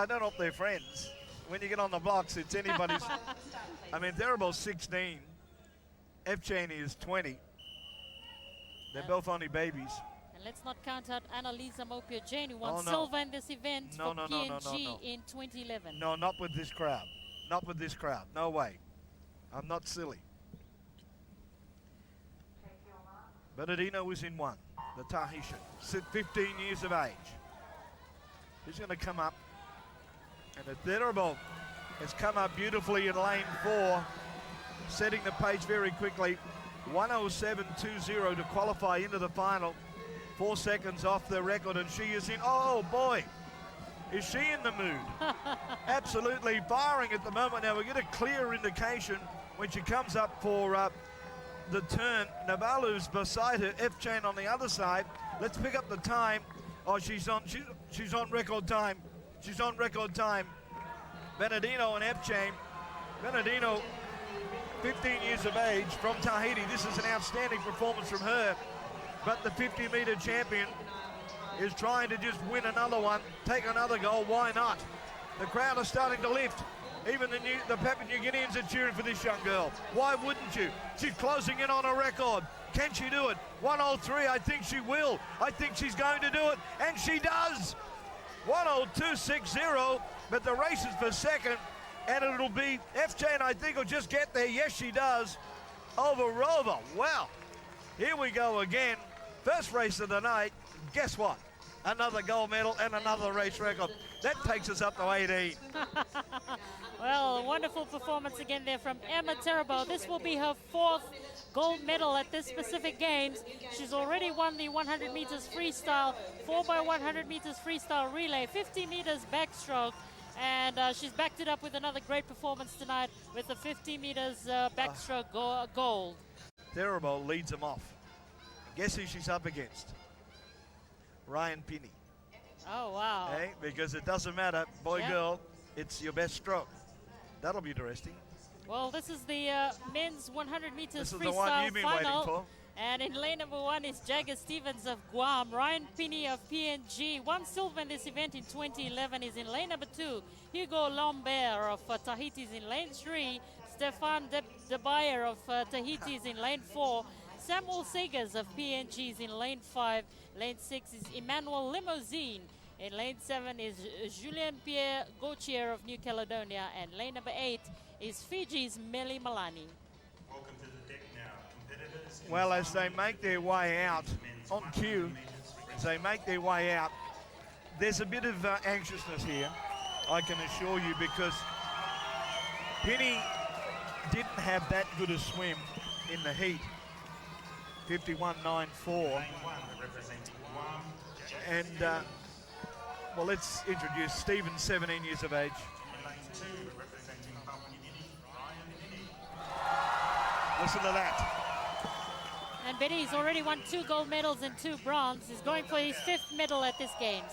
don't know if they're friends. When you get on the blocks, it's anybody's. I mean, Terabo's 16. Afchain is 20. They're both only babies. And let's not count out Annalisa Mopio-Jane, who won silver in this event for PNG in 2011. No, not with this crowd. Not with this crowd. No way. I'm not silly. Bernardino is in one. The Tahitian, 15 years of age. He's going to come up. And the Terabo has come up beautifully in lane 4, setting the pace very quickly. 1:07.20 to qualify into the final. 4 seconds off the record, and she is in. Oh boy, is she in the mood? Absolutely firing at the moment. Now we get a clear indication when she comes up for the turn. Navalu's beside her, Afchain on the other side. Let's pick up the time. Oh, she's on record time. She's on record time. Bernardino and Afchain. Bernardino, 15 years of age, from Tahiti. This is an outstanding performance from her. But the 50-meter champion is trying to just win another one, take another goal. Why not? The crowd are starting to lift. Even the Papua New Guineans are cheering for this young girl. Why wouldn't you? She's closing in on a record. Can she do it? 1:03, I think she will. I think she's going to do it, and she does. 1:02.60, but the race is for second, and it'll be Afchain, I think, will just get there. Yes, she does. Over Rover. Wow. Here we go again. First race of the night. Guess what? Another gold medal and another race record. That takes us up to 18. Well, wonderful performance again there from Emma Terabo. This will be her 4th gold medal at this Pacific Games. She's already won the 100 meters freestyle, 4x100 meters freestyle relay, 50 meters backstroke, and she's backed it up with another great performance tonight with the 50 meters backstroke gold. Terabo leads them off. Guess who she's up against? Ryan Pinney. Oh, wow. Hey, because it doesn't matter, boy, girl, it's your best stroke. That'll be interesting. Well, this is the men's 100 meters this is freestyle the one you've been final. waiting for. And in lane number 1 is Jagger Stevens of Guam. Ryan Pinney of PNG won silver in this event in 2011. Is in lane number 2. Hugo Lambert of Tahiti is in lane 3. Stefan De Bayer of Tahiti is in lane 4. Samuel Segers of PNG is in lane 5. Lane 6 is Emmanuel Limousine. In lane 7 is Julien Pierre Gauthier of New Caledonia. And lane number 8 is Fiji's Meli Malani. Welcome to the deck now, competitors. Well, as they make their way out on cue, as they make their way out, there's a bit of anxiousness here, I can assure you, because Pinney didn't have that good a swim in the heat. 51.94. And, well, let's introduce Stephen, 17 years of age. Listen to that. And Benny's already won 2 gold medals and 2 bronze. He's going for his 5th medal at this Games.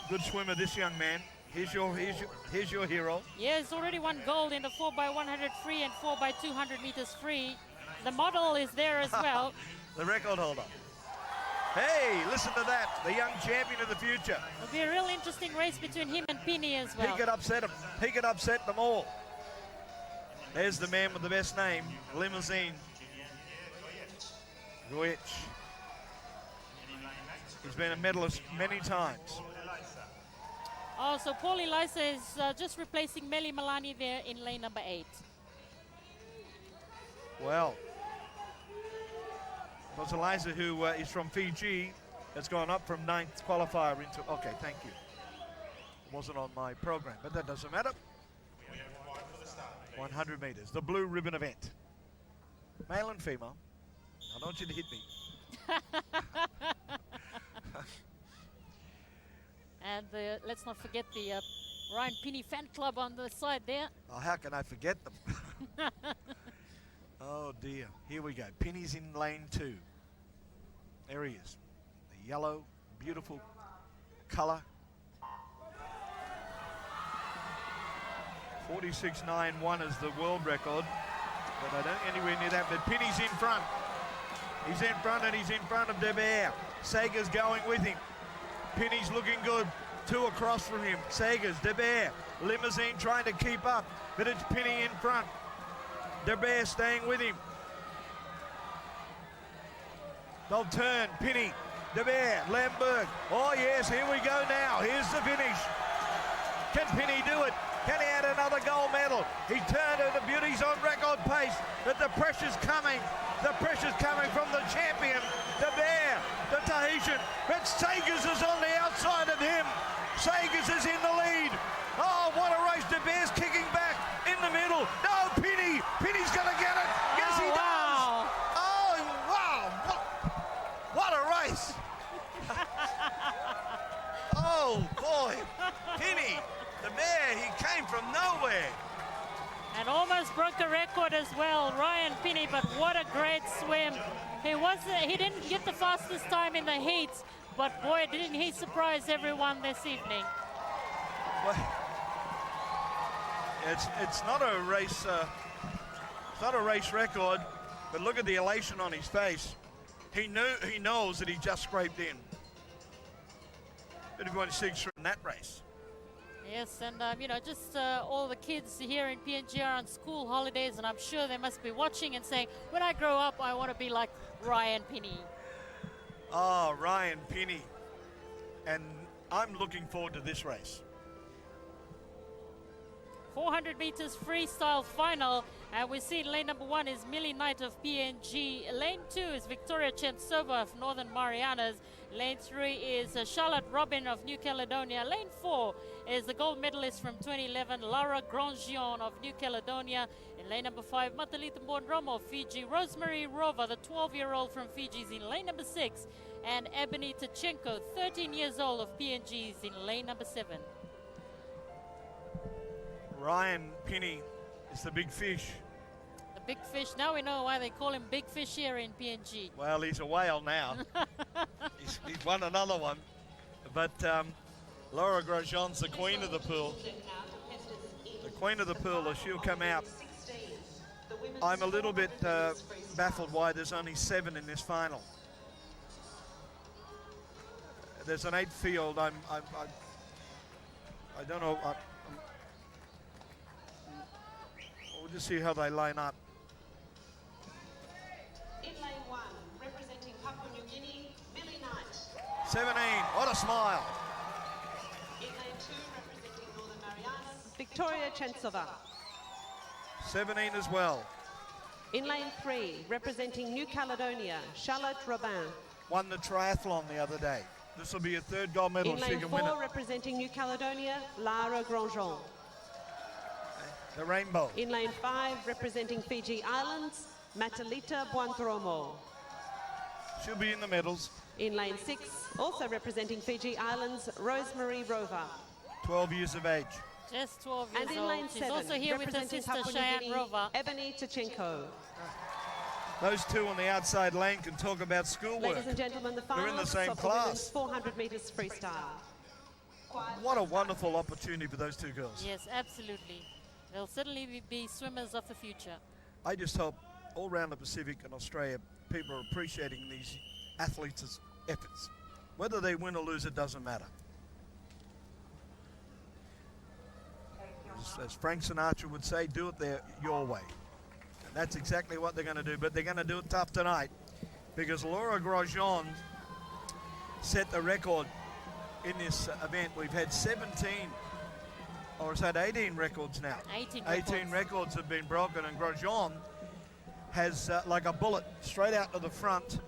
Good swimmer, this young man. Here's your hero. Yeah, he's already won gold in the 4x100 free and 4x200 meters free. The model is there as well. The record holder. Hey, listen to that. The young champion of the future. It'll be a real interesting race between him and Pinney as well. He could upset him. He could upset them all. There's the man with the best name, Limousine. Goich. He's been a medalist many times. Oh, so Paul Elisa is just replacing Meli Malani there in lane number 8. Well, Paul Elisa, who is from Fiji, has gone up from 9th qualifier into... Okay, thank you. Wasn't on my program, but that doesn't matter. 100 meters, the blue ribbon event. Male and female. I don't want you to hit me. And let's not forget the Ryan Pinney fan club on the side there. Oh, how can I forget them? Oh dear, here we go. Pinney's in lane 2. There he is. The yellow, beautiful colour. 46.91 is the world record, but I don't anywhere near that. But Pinney's in front. He's in front and he's in front of De Beer. Sager's going with him. Pinney's looking good. 2 across from him. Sagers, De Beer, Limousine trying to keep up, but it's Pinney in front. De Beer staying with him. They'll turn. Pinney, De Beer, Lamberg. Oh yes, here we go now. Here's the finish. Can Pinney do it? Can he add another gold medal? He turned it. The beauty's on record pace, but the pressure's coming. The pressure's coming from the champion, De Beer, the Tahitian. But Sagers is on the outside of him. Sagers is in the lead. Oh, what a race. De Beer's kicking back in the middle. No, Pinney. Pinney's going to get it. Yes, he does. Oh, wow. What a race. Oh, boy. Pinney, De Beer, he came from nowhere. And almost broke a record as well, Ryan Pinney, but what a great swim. He didn't get the fastest time in the heats, but boy, didn't he surprise everyone this evening. Well, it's not a race. It's not a race record, but look at the elation on his face. He knows that he just scraped in. 31.63 in that race. Yes, and just all the kids here in PNG are on school holidays, and I'm sure they must be watching and saying, when I grow up, I want to be like Ryan Pinney. Oh, Ryan Pinney. And I'm looking forward to this race. 400 meters freestyle final, and we see lane number 1 is Millie Knight of PNG. Lane 2 is Victoria Chensova of Northern Marianas. Lane 3 is Charlotte Robin of New Caledonia. Lane 4 is the gold medalist from 2011, Lara Grandjean of New Caledonia. In lane number 5, Matalita Mbondromo of Fiji. Rosemary Rova, the 12-year-old from Fiji, is in lane number 6. And Ebony Tachenko, 13 years old of PNG, is in lane number 7. Ryan Pinney is the big fish. The big fish. Now we know why they call him Big Fish here in PNG. Well, he's a whale now. he's won another one. But Laura Grosjean's the queen of the pool. The queen of the pool, she'll come out. I'm a little bit baffled why there's only 7 in this final. There's an 8 field. I don't know. We'll just see how they line up. In lane 1, representing Papua New Guinea, Millie Knight. 17, what a smile. In lane 2, representing Northern Marianas, Victoria Chensova. 17 as well. In lane 3, representing New Caledonia, Charlotte Robin. Won the triathlon the other day. This will be a 3rd gold medal. In She lane can 4, win it. representing New Caledonia, Lara Grandjean. The rainbow. In lane 5, representing Fiji Islands, Matalita Mbondromo. She'll be in the medals. In lane 6, also representing Fiji Islands, Rosemary Rova. 12 years of age. Just 12 years And in old. lane She's 7, also here with her representing sister Papua New Cheyenne Guinea, Rova. Ebony Tachenko. Those two on the outside lane can talk about schoolwork. Ladies and gentlemen, the They're in the finals same of the women's class. 400 meters freestyle. What a wonderful opportunity for those two girls. Yes, absolutely. They'll certainly be swimmers of the future. I just hope all around the Pacific and Australia, people are appreciating these athletes' efforts. Whether they win or lose, it doesn't matter. As Frank Sinatra would say, do it your way. And that's exactly what they're going to do, but they're going to do it tough tonight because Laura Grosjean set the record in this event. We've had 17, or it's had 18 records now. 18 records have been broken, and Grosjean has like a bullet straight out to the front,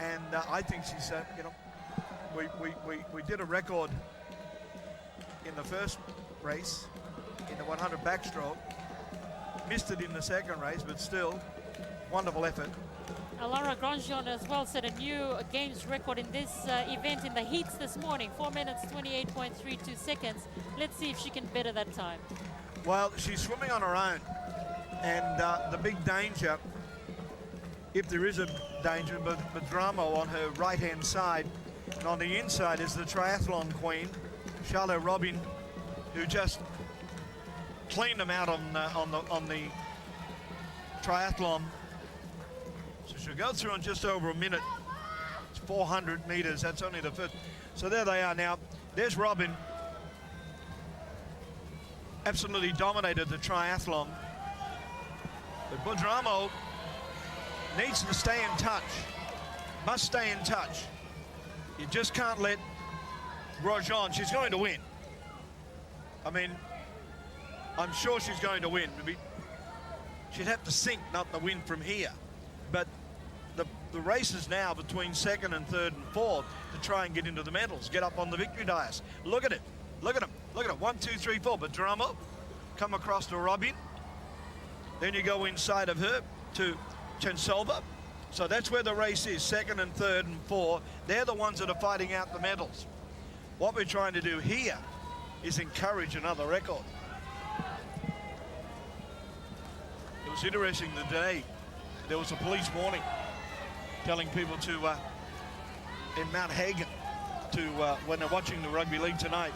and I think she's, we did a record in the first race in the 100 backstroke, missed it in the second race, but still, wonderful effort. Laura Grandjean as well set a new games record in this event in the heats this morning. 4 minutes, 28.32 seconds. Let's see if she can better that time. Well, she's swimming on her own. And the big danger, if there is a danger, but Madramo on her right-hand side. And on the inside is the triathlon queen, Charlotte Robin, who just cleaned them out on the triathlon. So she'll go through in just over a minute. It's 400 meters. That's only the first. So there they are now. There's Robin. Absolutely dominated the triathlon. But Budramo needs to stay in touch. Must stay in touch. You just can't let Grosjean. She's going to win. I mean, I'm sure she's going to win. She'd have to sink, not the win from here. But the race is now between second and third and fourth to try and get into the medals, get up on the victory dais. Look at it. Look at him. Look at it. 1, 2, 3, 4. But Drama come across to Robin. Then you go inside of her to Chensolva. So that's where the race is, second and third and four. They're the ones that are fighting out the medals. What we're trying to do here is encourage another record. It was interesting today. There was a police warning telling people to, in Mount Hagen, to when they're watching the rugby league tonight,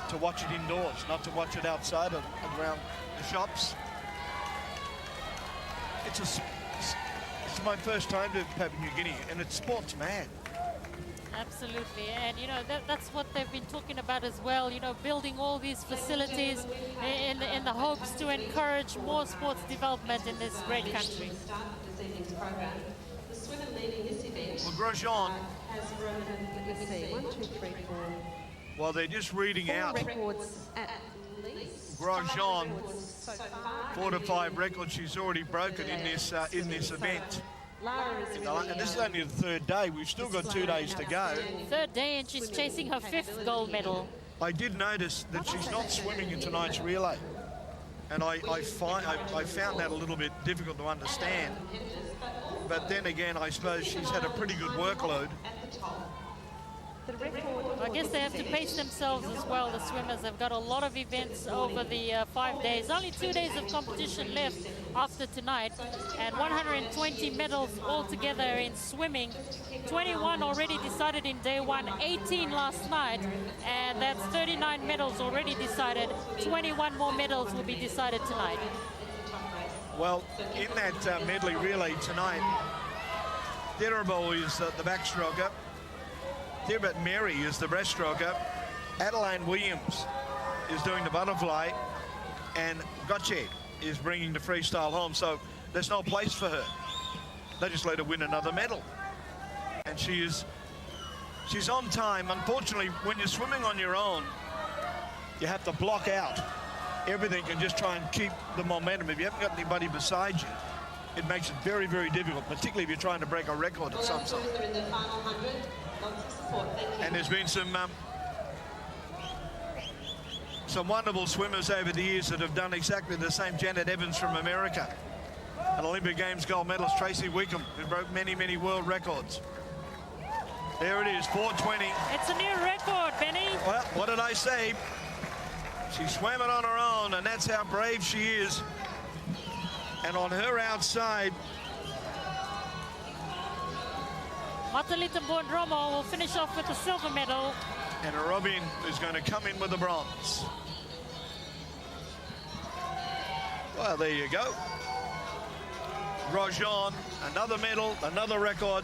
to watch it indoors, not to watch it outside around the shops. It's my first time to Papua New Guinea, and it's sports mad. Absolutely, and you know that's what they've been talking about as well. You know, building all these facilities in the hopes to encourage more sports development in this great country. Well, Grosjean. Let's see, 1, 2, 3, 4. Well, they're just reading out Records at least. Grosjean. So far. 4 to 5 records she's already broken in this event. Lara is And this is only the third day. We've still got 2 days to go. Third day, and she's chasing her 5th gold medal. I did notice that she's not swimming in tonight's relay, and I found that a little bit difficult to understand. But then again, I suppose she's had a pretty good workload. I guess they have to pace themselves as well, the swimmers. They've got a lot of events over the 5 days. Only 2 days of competition left after tonight, and 120 medals altogether in swimming. 21 already decided in day one, 18 last night, and that's 39 medals already decided. 21 more medals will be decided tonight. Well, in that medley relay tonight, Derabo is the backstroker. Thibet Mary is the breaststroker. Adeline Williams is doing the butterfly, and Gotche is bringing the freestyle home. So there's no place for her. They just let her win another medal, and she's on time. Unfortunately, when you're swimming on your own, you have to block out everything and just try and keep the momentum. If you haven't got anybody beside you, it makes it very, very difficult, particularly if you're trying to break a record of some sort. And there's been some wonderful swimmers over the years that have done exactly the same. Janet Evans from America, an Olympic Games gold medalist. Tracy Wickham, who broke many, many world records. There it is, 4:20. It's a new record, Benny. Well, what did I say? She swam it on her own, and that's how brave she is. And on her outside, Matalita Buondromo will finish off with the silver medal. and Robin is going to come in with the bronze. Well, there you go. Grosjean, another medal, another record.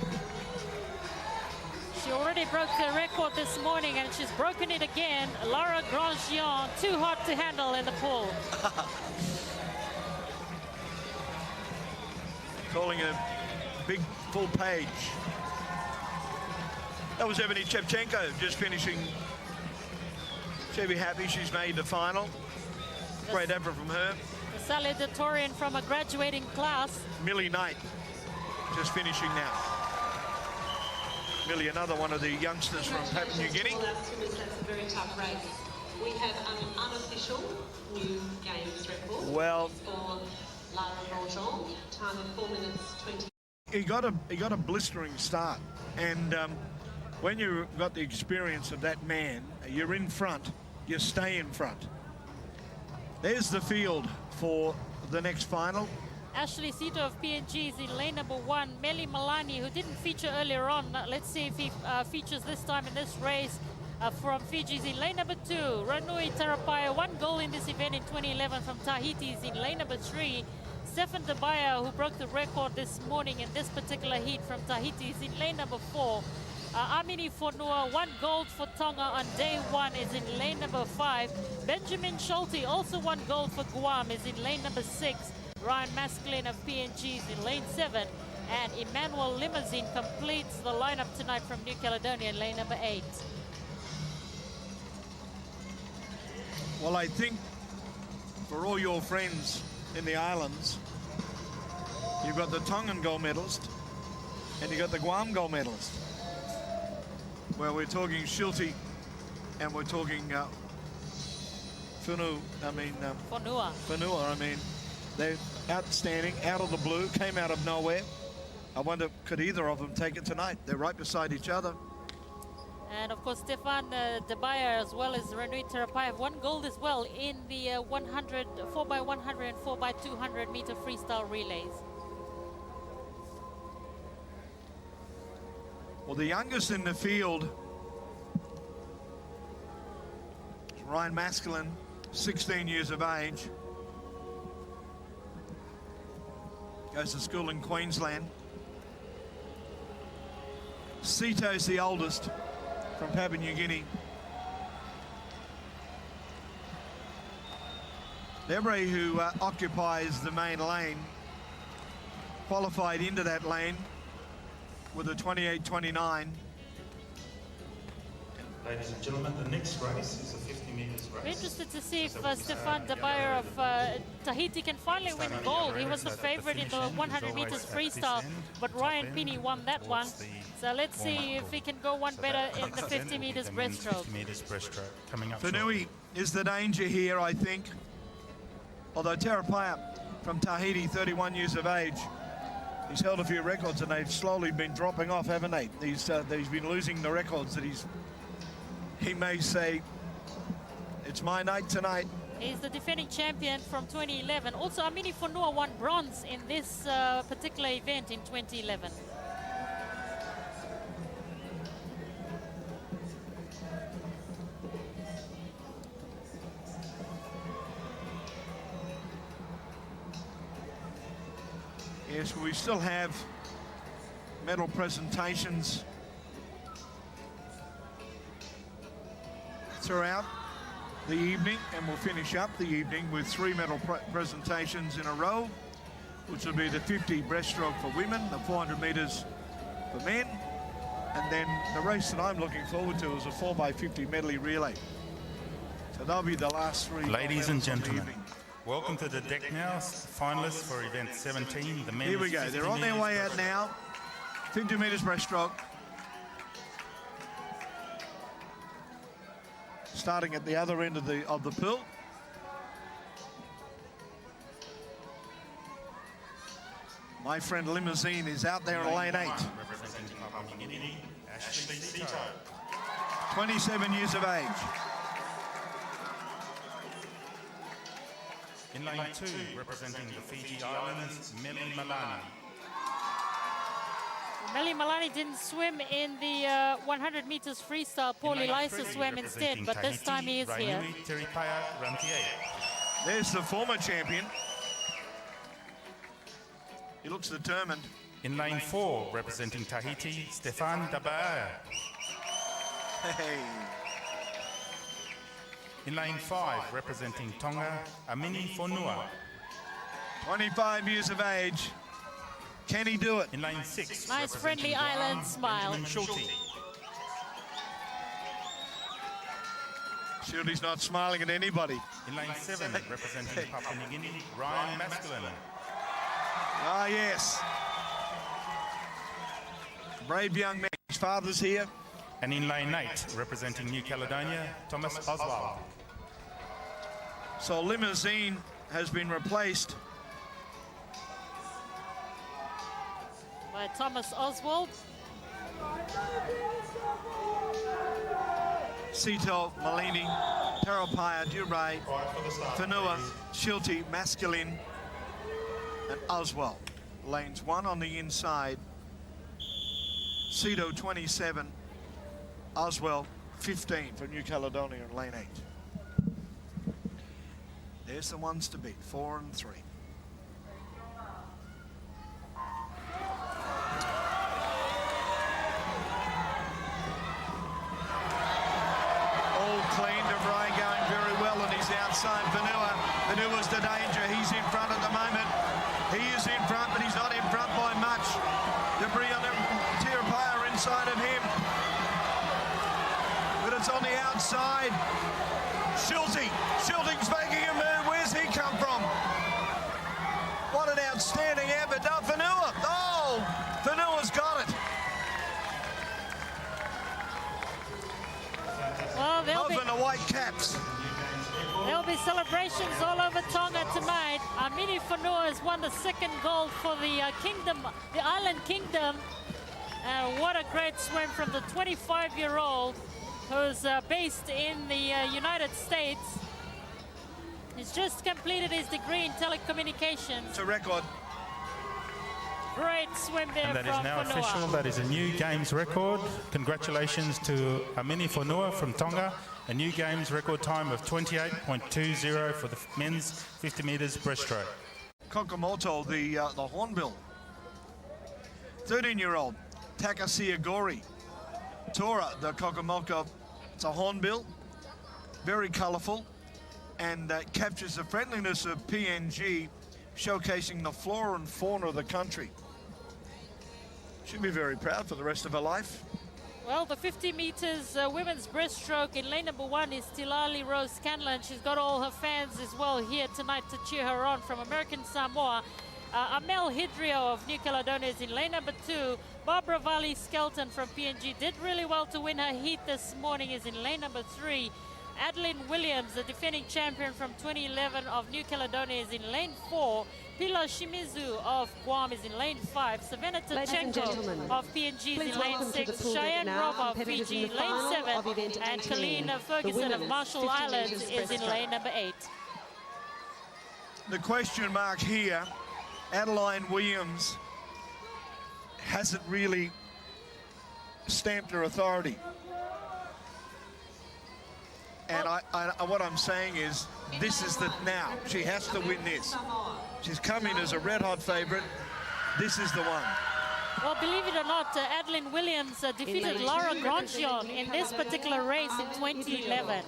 She already broke the record this morning, and she's broken it again. Laura Grosjean, too hot to handle in the pool. Calling a big full page. That was Evgeny Shevchenko just finishing. She'll be happy she's made the final. Great effort from her. The salutatorian from a graduating class. Millie Knight just finishing now. Millie, another one of the youngsters from Papua New Guinea. That's a very tough race. We have an unofficial new games record. Well, for Lara Grosjean, time of 4 minutes 20. he got a blistering start, and when you've got the experience of that man, you're in front, you stay in front. There's the field for the next final. Ashley Sito of PNG is in lane number 1. Meli Malani, who didn't feature earlier on. Let's see if he features this time in this race. From Fiji is in lane number 2. Ranui Tarapaya, 1 goal in this event in 2011 from Tahiti, is in lane number 3. Stefan Dabaya, who broke the record this morning in this particular heat from Tahiti, is in lane number 4. Amini Fonua, 1 gold for Tonga on day 1, is in lane number 5. Benjamin Schulte, also 1 gold for Guam, is in lane number 6. Ryan Masklin of PNG is in lane 7. And Emmanuel Limousine completes the lineup tonight from New Caledonia in lane number 8. Well, I think for all your friends in the islands, you've got the Tongan gold medalist and you've got the Guam gold medalist. Well, we're talking Schulte and we're talking Fonua. I mean, they're outstanding, out of the blue, came out of nowhere. I wonder, could either of them take it tonight? They're right beside each other. And of course, Stefan Dabaya as well as Ranui Tarapaya have 1 gold as well in the 4x100 and 4x200 meter freestyle relays. Well, the youngest in the field is Ryan Masklin, 16 years of age. Goes to school in Queensland. Sito's the oldest from Papua New Guinea. Debre, who occupies the main lane, qualified into that lane with a 28.29. Ladies and gentlemen, the next race is a 50 metres race. We're interested to see if Stefan Dabaya of Tahiti can finally win gold. He was the favourite in the 100 metres freestyle, but Ryan Pini won that one. So let's see if he can go one better in the 50 metres breaststroke. Fonui is the danger here, I think. Although Tarapaya from Tahiti, 31 years of age, he's held a few records and they've slowly been dropping off, haven't they? He's been losing the records that he may say, it's my night tonight. He's the defending champion from 2011. Also, Amini Fonua won bronze in this particular event in 2011. Yes, we still have medal presentations throughout the evening, and we'll finish up the evening with 3 medal presentations in a row, which will be the 50 breaststroke for women, the 400 metres for men, and then the race that I'm looking forward to is a 4x50 medley relay. So that'll be the last 3. Ladies and gentlemen, welcome to the deck now, finalists for event 17. The men's. Here we go, they're on their way out now. 50 metres breaststroke. Starting at the other end of the pool. My friend Limousine is out there in lane 8. Representing Papua New Guinea, Ashley Sito. 27 years of age. In lane 2, representing the Fiji Islands, Meli Malani. Meli Malani didn't swim in the 100 metres freestyle. Paulie Lysa swam instead, but this time he is here. There's the former champion. He looks determined. In lane 4, representing Tahiti, Stefan Dabaya. Hey. In lane 5, representing Tonga, Amini Fonua. 25 years of age. Can he do it? In lane 6, nice friendly island smile. Schulte's not smiling at anybody. In lane 7, representing Papua New Guinea, Ryan Masklin. Ah, yes. Brave young man. His father's here. And in lane 8, representing New Caledonia, Thomas Oswald. So Limousine has been replaced. by Thomas Oswald. Sito, Malini, Tarapaya, Duray, Fanua, Shilty, Masculine, and Oswald. Lanes 1 on the inside. Sito 27, Oswald 15 for New Caledonia in lane 8. There's the ones to beat, 4 and 3. All clean, DeVry going very well, and he's outside Vanua. Vanua's the danger, he's in front at the moment. He is in front, but he's not in front by much. Debris on him, Tirapaya inside of him. But it's on the outside. Shilting's making a move. Where's he come from? What an outstanding effort. Oh, Vanua. Oh, Vanua's got it. Well, Over the white caps. there'll be celebrations all over Tonga tonight. Amini Fanua has won the second gold for the the Island Kingdom. What a great swim from the 25-year-old who's based in the United States. He's just completed his degree in telecommunications. It's a record. Great swim there And that from is now Fanua. official. That is a new games record. Congratulations to Amini Fanua from Tonga. A new games record time of 28.20 for the men's 50 metres breaststroke. Kokomoto, the hornbill. 13-year-old, Takasia Gori. Tora, the Kokomoto, it's a hornbill, very colourful, and captures the friendliness of PNG, showcasing the flora and fauna of the country. She'll be very proud for the rest of her life. Well, the 50 meters women's breaststroke in lane number 1 is Tilali Rose Scanlon. She's got all her fans as well here tonight to cheer her on from American Samoa. Amel Hidrio of New Caledonia is in lane number 2. Barbara Valley Skelton from PNG did really well to win her heat this morning, is in lane number 3. Adeline Williams, the defending champion from 2011 of New Caledonia, is in lane 4. Pilar Shimizu of Guam is in lane 5. Savannah Tachenko of PNG is in lane 6. Cheyenne Rob of Fiji, lane 7. And Colleen Ferguson of Marshall Islands is in lane number 8. The question mark here, Adeline Williams hasn't really stamped her authority. And what I'm saying is, this is the now. She has to win this. She's come in as a red-hot favourite. This is the one. Well, believe it or not, Adeline Williams defeated Laura Grandjean in this particular race in 2011.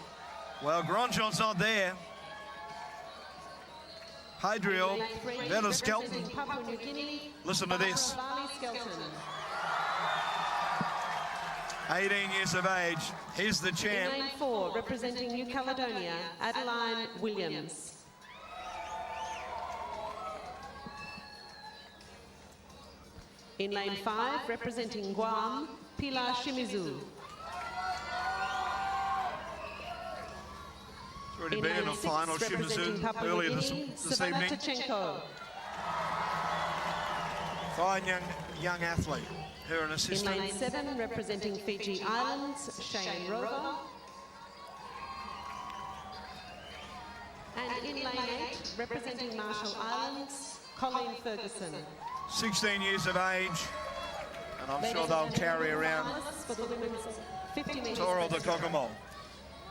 Well, Grandjean's not there. Hydrio, Bella Skelton. Listen to this. 18 years of age. Here's the champ. In lane 4, representing New Caledonia, Adeline Williams. In lane 5, representing Guam, Pilar Shimizu. She's already been in a final, Shimizu, earlier this Savannah evening. Tachenko. Fine young athlete. Her an In assistant. lane 7, representing Fiji Islands, Cheyenne Rover. And in lane 8, representing Marshall Islands, Colleen Ferguson. 16 years of age. And I'm sure they'll carry around For the women's 50 meters Toro the breaststroke. Kokomo.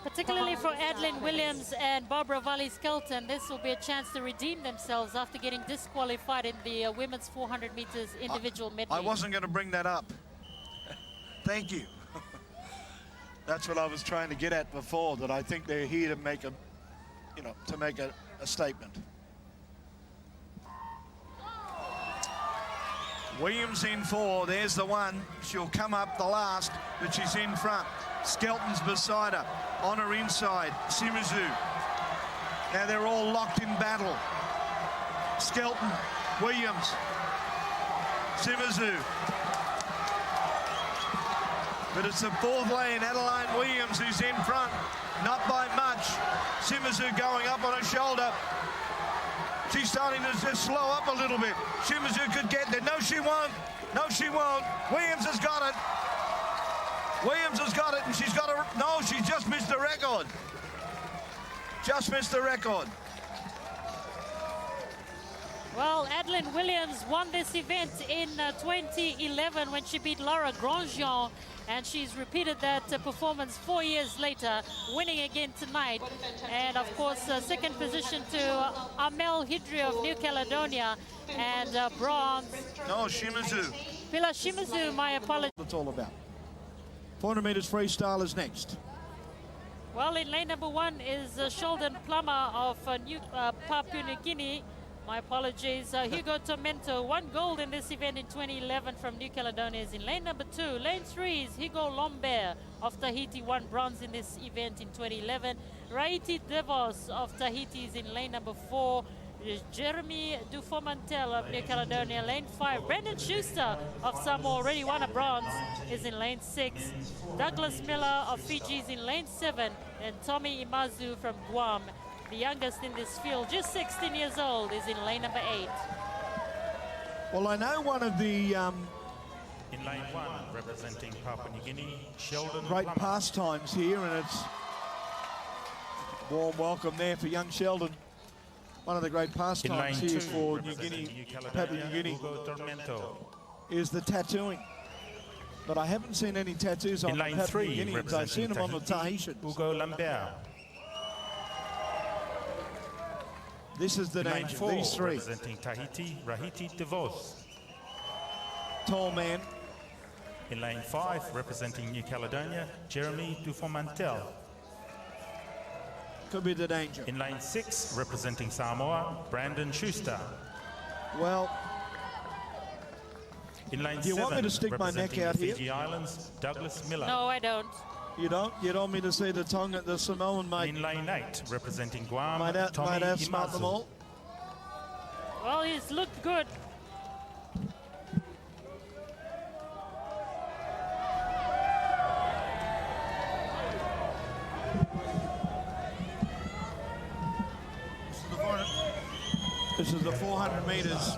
Particularly for Adeline Williams and Barbara Valley Skelton, this will be a chance to redeem themselves after getting disqualified in the women's 400 meters individual medley. I wasn't going to bring that up. Thank you. That's what I was trying to get at before, that I think they're here to make a, to make a statement. Williams in 4, there's the one. She'll come up the last, but she's in front. Skelton's beside her, on her inside, Shimizu. Now they're all locked in battle. Skelton, Williams, Shimizu. But it's the 4th lane, Adeline Williams, who's in front, not by much. Shimizu going up on her shoulder. She's starting to just slow up a little bit. Shimizu could get there. No, she won't. No, she won't. Williams has got it. Williams has got it, and she's got a... No, she just missed the record. Just missed the record. Well, Adeline Williams won this event in 2011 when she beat Laura Grandjean, and she's repeated that performance 4 years later, winning again tonight. And of course, second position to Amel Hidri of New Caledonia, and bronze. No, Shimizu. Pilar Shimizu, my apologies. That's all about. 400 metres freestyle is next. Well, in lane number 1 is Sheldon Plummer of Papua New Guinea. My apologies. Hugo Tormento, 1 gold in this event in 2011 from New Caledonia, is in lane number 2. Lane 3 is Hugo Lambert of Tahiti, 1 bronze in this event in 2011. Raiti Devos of Tahiti is in lane number 4. Jeremy Dufomantel of New Caledonia, lane 5. Brandon Schuster of Samoa, already won a bronze, is in lane 6. Douglas Miller of Fiji is in lane 7. And Tommy Imazu from Guam, the youngest in this field, just 16 years old, is in lane number 8. Well, I know one of the In lane 1, representing Papua New Guinea, Sheldon great Plummer. pastimes here, and it's warm welcome there for young Sheldon. One of the great In pastimes lane 2, here for New representing Guinea, New Papua Caledonia, New Guinea, Hugo Tormento. is the tattooing. But I haven't seen any tattoos on In lane Papua 3, New Guineans. I've seen representing them on the Tahiti, Tahitians. Hugo Lambert. This is the In lane danger, 4, these 3. representing Tahiti, Rahiti DeVos. Tall man. In lane 5, representing New Caledonia, Jeremy Dufomantel. Could be the danger. In lane 6, representing Samoa, Brandon Schuster. Well, In lane Do you 7, want me to stick my neck representing out the here? Fiji Islands, Douglas Miller. No, I don't. you don't? You don't want me to see the Tonga, the Samoan mate In lane 8, representing Guam, might Tommy outsmart them Imazu. all? Well, he's looked good. This is the 400 metres.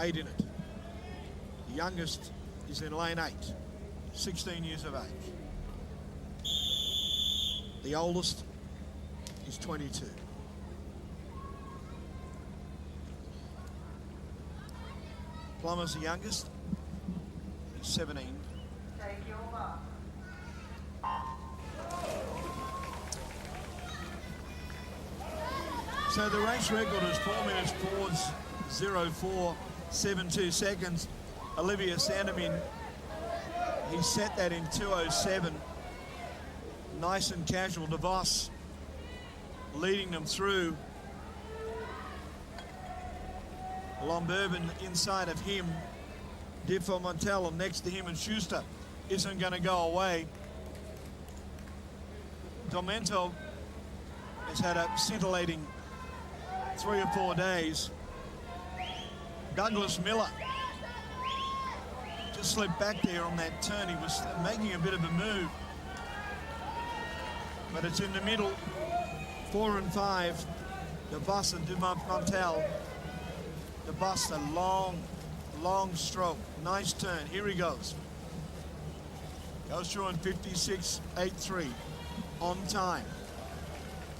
8 in it. The youngest is in lane 8, 16 years of age. The oldest is 22. Plummer's the youngest. He's 17. So the race record is 4 minutes 4:04.72 seconds. Olivia Sandemin, he set that in 2:07. Nice and casual. DeVos leading them through. Lomberben inside of him. Diffo Montel next to him, and Schuster isn't going to go away. Domento has had a scintillating 3 or 4 days. Douglas Miller just slipped back there on that turn. He was making a bit of a move, but it's in the middle. 4 and 5. DeVos and Montel. DeVos, a long stroke. Nice turn. Here he goes. Goes through in 56.83 on time.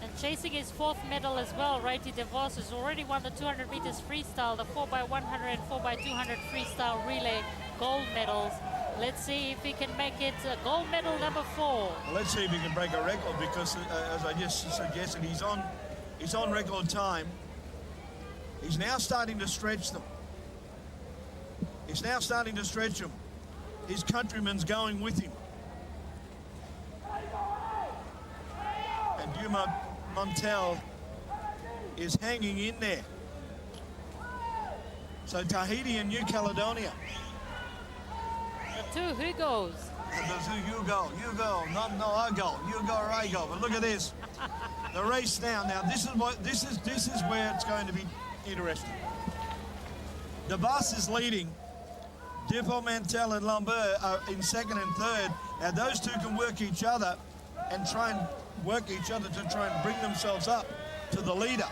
And chasing his 4th medal as well, Raiti DeVos has already won the 200 meters freestyle, the 4x100 and 4x200 freestyle relay gold medals. Let's see if he can make it gold medal number 4. Well, let's see if he can break a record, because as I just suggested, he's on record time. He's now starting to stretch them. He's now starting to stretch them. His countryman's going with him. And Duma Montel is hanging in there. So Tahiti and New Caledonia. The 2 Hugos. You go, no, I go, you go or I go. But look at this, the race now. Now this is where it's going to be interesting. DeVos is leading. Diffo Mantel and Lambert are in 2nd and 3rd. Now those two can work each other and try and work each other to try and bring themselves up to the leader.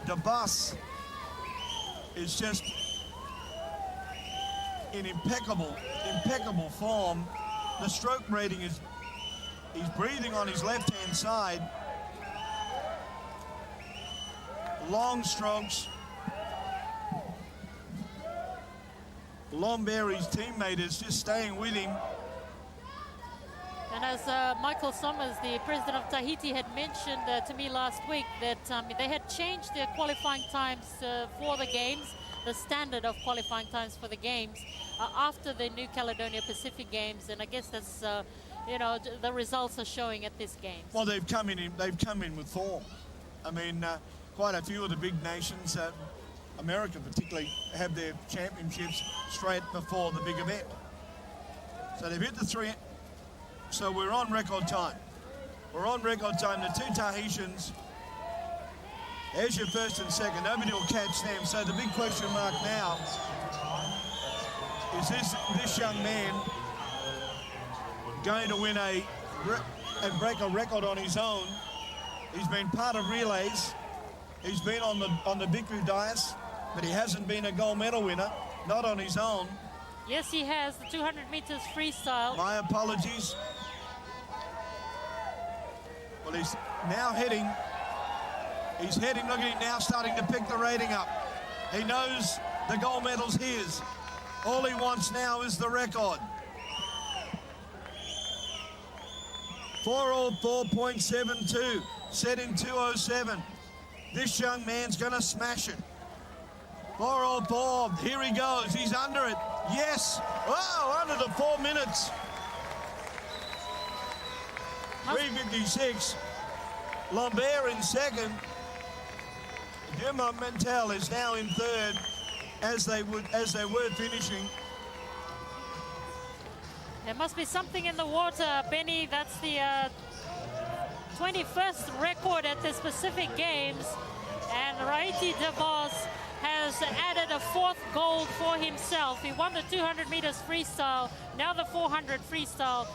DeBus is just in impeccable form. The stroke rating is, he's breathing on his left-hand side. Long strokes. Lomberry's teammate is just staying with him. And as Michael Somers, the president of Tahiti, had mentioned to me last week that they had changed their qualifying times for the games, the standard of qualifying times for the games, after the New Caledonia Pacific Games, and I guess that's you know, the results are showing at this game. Well, they've come in with form. I mean, quite a few of the big nations, America particularly, have their championships straight before the big event. So they've hit the three. So we're on record time. We're on record time. The two Tahitians, there's your first and second. Nobody will catch them. So the big question mark now is this young man going to win and break a record on his own? He's been part of relays. He's been on the Bhikkhu dais, but he hasn't been a gold medal winner, not on his own. Yes, he has the 200 meters freestyle. My apologies. Well, he's now heading. He's heading, look at him now, starting to pick the rating up. He knows the gold medal's his. All he wants now is the record. 404.72, set in 207. This young man's gonna smash it. 404, here he goes, he's under it. Yes, oh, under the 4 minutes. 3:56. Lambert in second. Germont Mentel is now in third, as they were finishing. There must be something in the water, Benny. That's the 21st record at the Pacific Games, and Rahiti DeVos has added a 4th gold for himself. He won the 200 meters freestyle, now the 400 freestyle,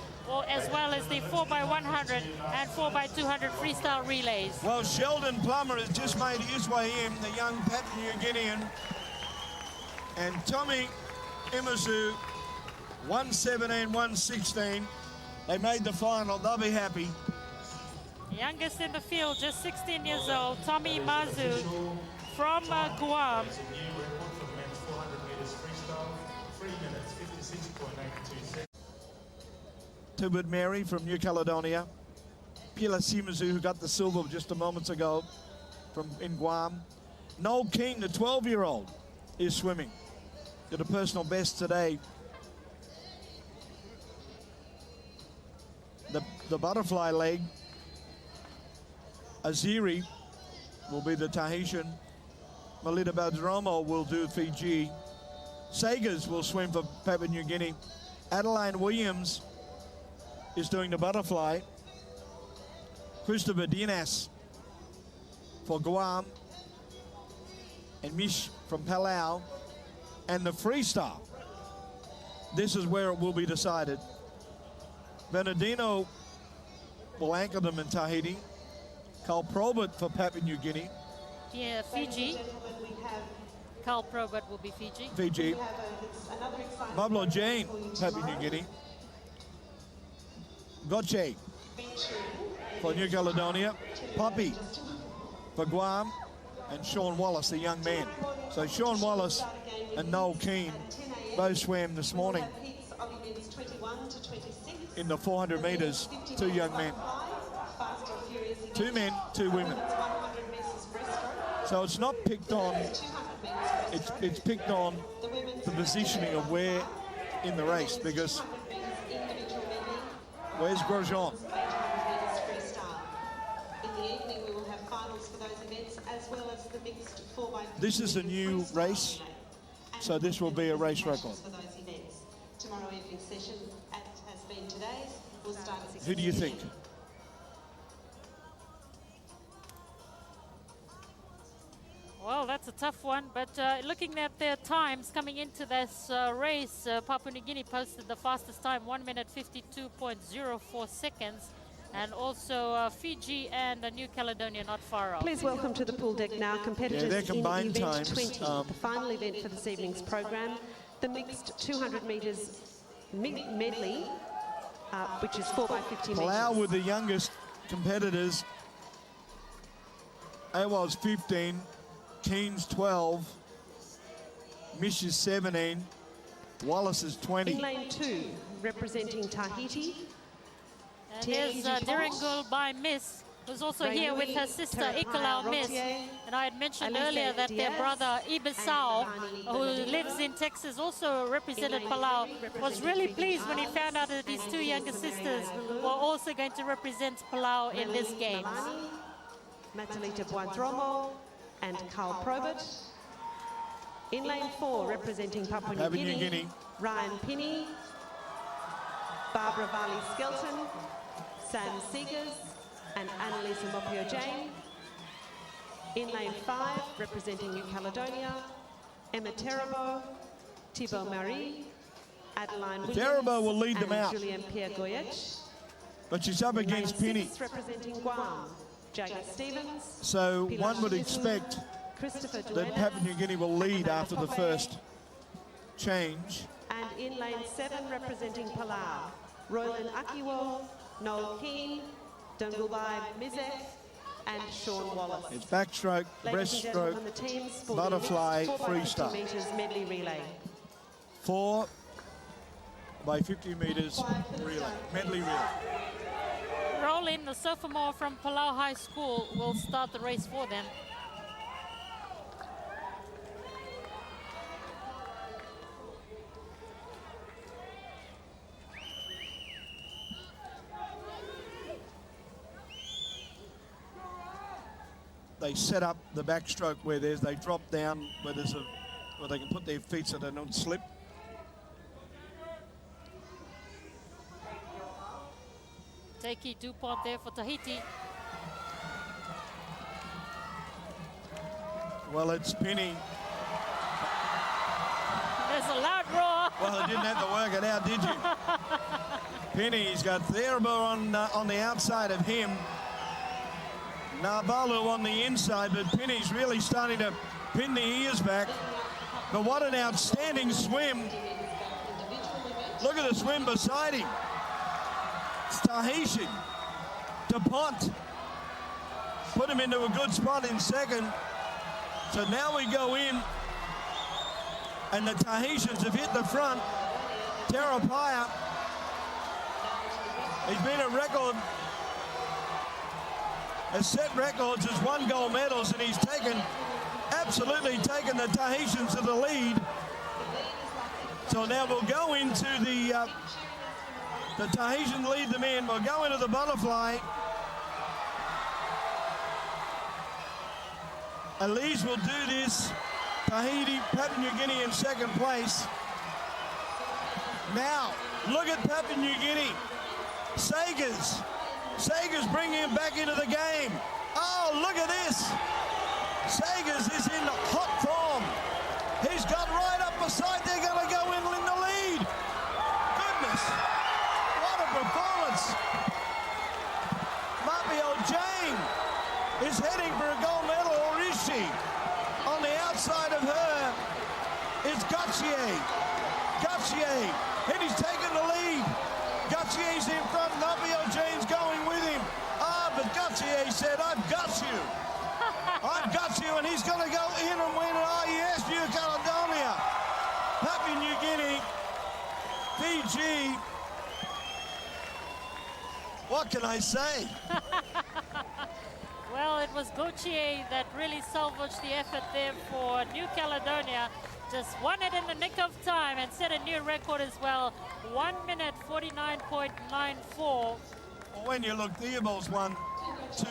as well as the 4x100 and 4x200 freestyle relays. Well, Sheldon Plummer has just made his way in, the young Papua New Guinean. And Tommy Imazu, 117, 116. They made the final, they'll be happy. Youngest in the field, just 16 years old, Tommy Mazu from Guam. Tubert Mary from New Caledonia. Pila Simazu, who got the silver just a moment ago in Guam. Noel King, the 12-year-old, is swimming. Did a personal best today. The butterfly leg, Aziri will be the Tahitian. Melita Badromo will do Fiji. Sagers will swim for Papua New Guinea. Adeline Williams is doing the butterfly. Christopher Dinas for Guam. And Mish from Palau. And the freestyle. This is where it will be decided. Bernardino will anchor them in Tahiti. Carl Probert for Papua New Guinea. Yeah, Fiji. Carl Probert will be Fiji. Fiji. Pablo Jane, Papua New Guinea. Goche for New Caledonia. Poppy for Guam. And Sean Wallace, the young man. So Sean Wallace and Noel Keane both swam this morning in the 400 meters, 2 young men. 2 men, 2 women. So it's not picked on, it's picked on the positioning of where in the race, because where's Grosjean? This is a new race, so this will be a race record. Tomorrow evening session, as has been today's, will start at 6 Who do you think? Well, that's a tough one, but looking at their times coming into this race, Papua New Guinea posted the fastest time, 1 minute 52.04 seconds. and also Fiji and New Caledonia not far off. Please welcome to the pool deck now competitors their in combined event times, 20, the final event for this evening's program, the mixed 200 metres medley, which is 4 by 50 metres. Palau with the youngest competitors. Awal's 15, Keen's 12, Mish is 17, Wallace is 20. In lane 2, representing Tahiti. And here's Dirangul by Miss, who's also here with her sister Ikalau Miss. And I had mentioned earlier that their brother Ibisau, who lives in Texas, also represented Palau, was really pleased when he found out that his two younger sisters were also going to represent Palau in this game. Matalita Buandromo and Carl Probert. In lane 4, representing Papua New Guinea, Ryan Pinney, Barbara Varley-Skelton, Sam Seegers, and Annalisa Mopio-Jane. In lane 5, representing New Caledonia, Emma Terabo, Thibault Marie, Adeline Williams, Terabo will lead them and out. Julien Pierre-Goyette. But she's up against Lane Pinney. 6, representing Guam, Jagger Stevens, So Pilar one would Schliffen, expect Christopher that Duenas, Papua New Guinea will lead Amanda after the Poppe, first change. And in lane 7, representing Palau, Roland Akiwo, Noel Keane, Dungulbai Mizek, and Sean Wallace. It's backstroke, Ladies and gentlemen, breaststroke, on the teams for the butterfly, mixed 4 by 50 freestyle. metres medley relay. 4 by 50 metres relay, medley relay. Roland, the sophomore from Palau High School, will start the race for them. They set up the backstroke where they drop down where where they can put their feet so they don't slip. Takei Dupont there for Tahiti. Well, it's Pinney. There's a loud roar. Well, they didn't have to work it out, did you? Pinney's got Theribo on the outside of him. Narbalu on the inside, but Pinney's really starting to pin the ears back. But what an outstanding swim. Look at the swim beside him. It's Tahitian. DuPont put him into a good spot in second. So now we go in, and the Tahitians have hit the front. Terapaya, he's been a record, has set records as 1 gold medals, and he's absolutely taken the Tahitians to the lead. So now we'll go into the Tahitians lead them in. We'll go into the butterfly. Elise will do this. Tahiti, Papua New Guinea in second place. Now, look at Papua New Guinea. Sagers bringing him back into the game. Oh, look at this. Sagers is in hot form. He's got right up beside. They're going to go in the lead. Goodness. What a performance. Mapio Jane is heading for a gold medal, or is she? On the outside of her is Gauthier. And he's taken the lead. Gauthier's in front. Mapio Jane's going with him. But Gauthier said, I've got you. I've got you, and he's going to go in and win it. Oh, yes, New Caledonia. Papua New Guinea. Fiji. What can I say? Well, it was Gauthier that really salvaged the effort there for New Caledonia. Just won it in the nick of time and set a new record as well. 1 minute 49.94. Well, when you look, Theobald's won 2.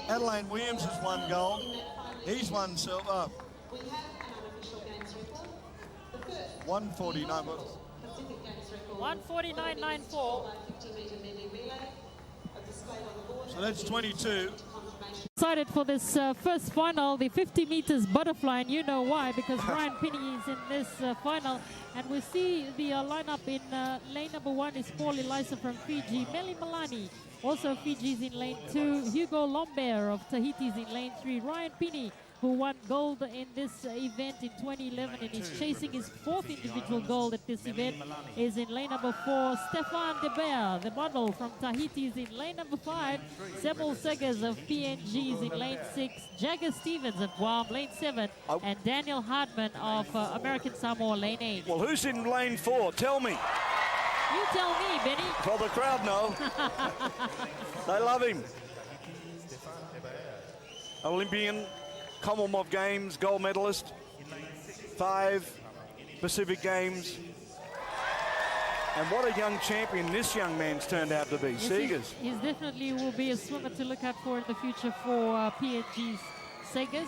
Adeline Williams has won gold. He's won silver. 149. 149.94. So that's 22. Excited for this first final, the 50 meters butterfly, and you know why, because Ryan Pinney is in this final. And we see the lineup in lane number 1 is Paul Elisa from Fiji, Meli Malani, also Fiji's in lane 2, Hugo Lombert of Tahiti's in lane 3, Ryan Pinney, who won gold in this event in 2011 and is chasing his 4th individual gold at this event, is in lane number 4. Stefan De Beer, the model from Tahiti, is in lane number 5. Semel Seggers of PNG is in lane 6. Jagger Stevens of Guam, lane 7. And Daniel Hardman of American Samoa, lane 8. Well, who's in lane 4? Tell me. You tell me, Benny. Well, the crowd know. They love him. Olympian, Commonwealth Games gold medalist, 5 Pacific Games. And what a young champion this young man's turned out to be, Seegers. He definitely will be a swimmer to look out for in the future for PNG's Seegers.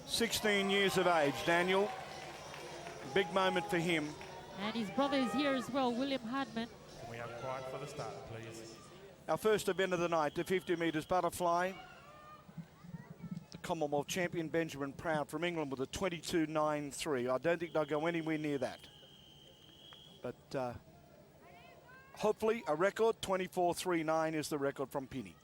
16 years of age, Daniel. Big moment for him. And his brother is here as well, William Hardman. Can we have quiet for the start, please? Our first event of the night, the 50 metres butterfly. The Commonwealth champion Benjamin Proud from England with a 22.93. I don't think they'll go anywhere near that. But hopefully a record, 24.39 is the record from Pinney.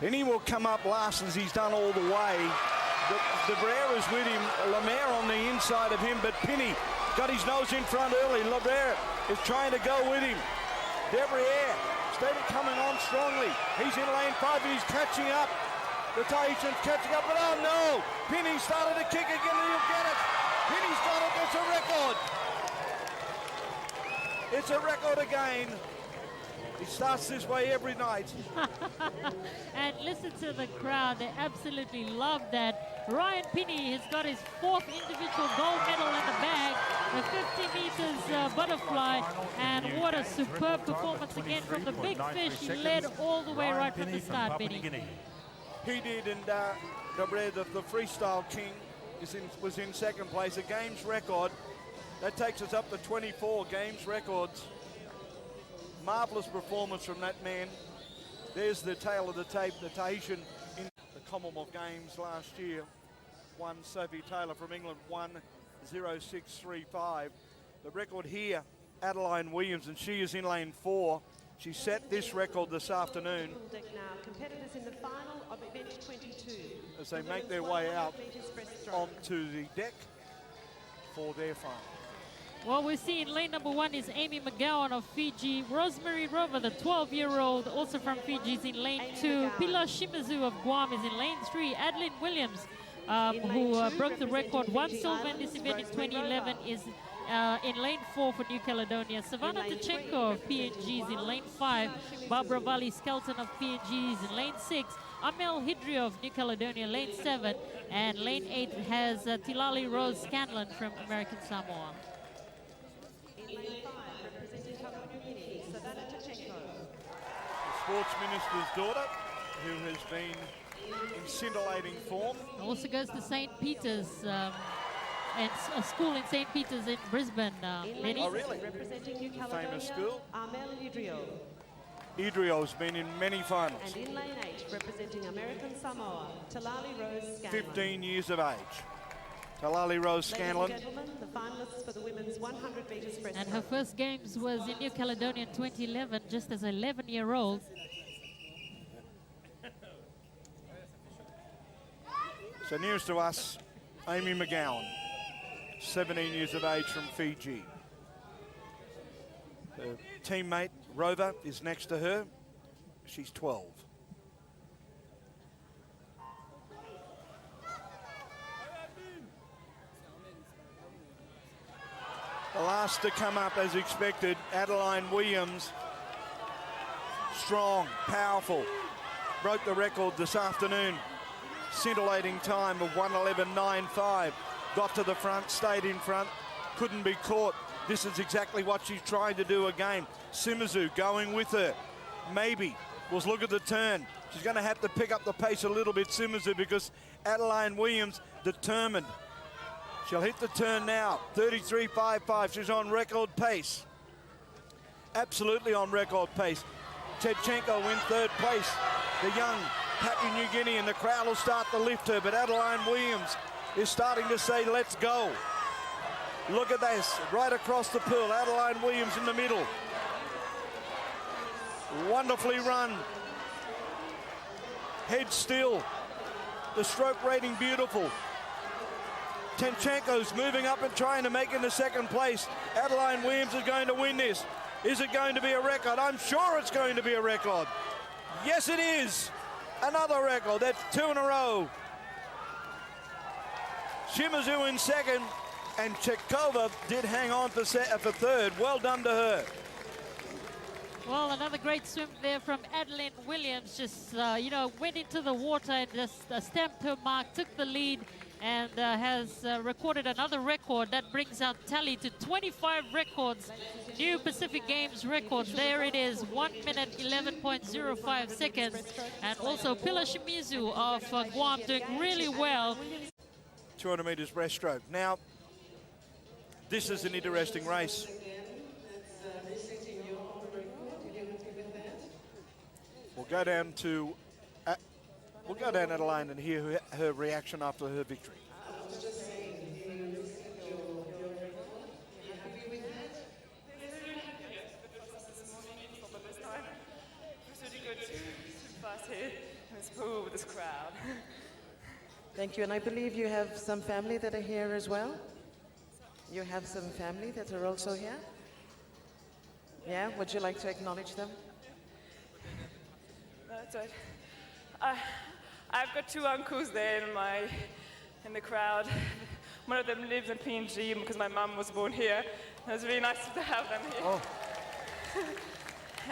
Pinney will come up last as he's done all the way. De Bruyere is with him, Lemaire on the inside of him, but Pinney got his nose in front early. Lemaire is trying to go with him. De Bruyere steady coming on strongly. He's in lane 5 and he's catching up. The Tahitian's catching up, but oh no! Pinney started to kick again and he'll get it. Pinney's got it, it's a record. It's a record again. He starts this way every night. And listen to the crowd. They absolutely love that. Ryan Pinney has got his 4th individual gold medal in the bag. The 50 meters butterfly. And what a superb performance again from the big fish. He led all the way right from the start, Benny. He did, and Gabriel, the freestyle king, was in 2nd place. A games record. That takes us up to 24 games records. Marvellous performance from that man. There's the tail of the tape. The Tahitian in the Commonwealth Games last year won. Sophie Taylor from England 1:06.35. The record here, Adeline Williams, and she is in lane 4. She set this record this afternoon. Now, competitors in the final of event 22. As they make their way out onto the deck for their final. Well, we see in lane number 1 is Amy McGowan of Fiji. Rosemary Rover, the 12-year-old, also from Fiji, is in lane 2. Pilar Shimizu of Guam is in lane 3. Adeline Williams, who broke the record, won silver in this event in 2011, is in lane 4 for New Caledonia. Savannah Tachenko of PNG is in lane 5. Barbara Valley Skelton of PNG is in lane 6. Amel Hidri of New Caledonia, lane 7. And lane 8 has Tilali Rose Scanlon from American Samoa. Sports Minister's daughter, who has been in scintillating form. Also goes to St. Peter's, and a school in St. Peter's in Brisbane. Lenny. Oh, really? Representing New Famous school. Amel Hidrio. Idrio's been in many finals. And in lane 8, representing American Samoa, Talali Rose Scanlon. 15 years of age. Talali Rose Scanlon. Ladies and gentlemen, the finalists for the women's 100 metres breaststroke. And her first games was in New Caledonia in 2011, just as an 11-year-old. So nearest to us, Amy McGowan, 17 years of age from Fiji. Her teammate, Rover, is next to her. She's 12. The last to come up as expected, Adeline Williams. Strong, powerful. Broke the record this afternoon. Scintillating time of 1:11.95. Got to the front, stayed in front, couldn't be caught. This is exactly what she's trying to do again. Shimizu going with her. Maybe. We'll look at the turn. She's going to have to pick up the pace a little bit, Shimizu, because Adeline Williams determined. She'll hit the turn now. 33.55. She's on record pace. Absolutely on record pace. Chedchenko wins third place. The young Papua New Guinea, and the crowd will start to lift her, but Adeline Williams is starting to say, let's go. Look at this, right across the pool. Adeline Williams in the middle. Wonderfully run. Head still. The stroke rating beautiful. Chedchenko's moving up and trying to make it into second place. Adeline Williams is going to win this. Is it going to be a record? I'm sure it's going to be a record. Yes, it is. Another record. That's 2 in a row. Shimizu in second, and Chekova did hang on for third. Well done to her. Well, another great swim there from Adeline Williams. Just, you know, went into the water and just stamped her mark, took the lead, and has recorded another record. That brings our tally to 25 records, new Pacific Games records. There it is, 1 minute 11.05 seconds. And also Pila Shimizu of Guam doing really well. 200 metres breaststroke. Now, this is an interesting race. We'll go down to Adeline and hear her reaction after her victory. With this crowd. Thank you, and I believe you have some family that are here as well? You have some family that are also here? Yeah, would you like to acknowledge them? That's right. I've got 2 uncles there in the crowd. One of them lives in PNG because my mum was born here. It was really nice to have them here. Oh.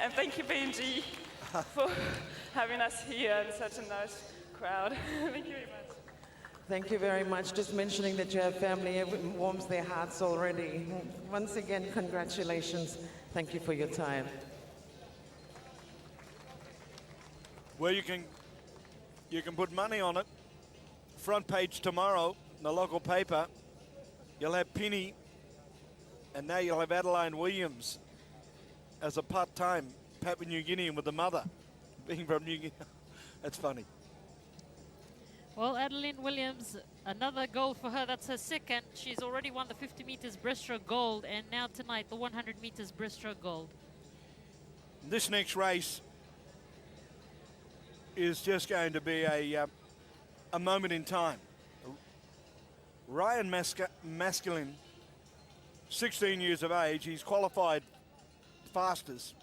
And thank you, PNG, for having us here in such a nice crowd. Thank you very much. Thank you very much. Just mentioning that you have family, it warms their hearts already. Once again, congratulations. Thank you for your time. Well, you can put money on it. Front page tomorrow, in the local paper, you'll have Penny, and now you'll have Adeline Williams as a part-time Papua New Guinean with the mother being from New Guinea. That's funny. Well, Adeline Williams, another gold for her. That's her second. She's already won the 50 meters breaststroke gold, and now tonight the 100 meters breaststroke gold. This next race is just going to be a moment in time. Ryan Masculine, 16 years of age. He's qualified fastest.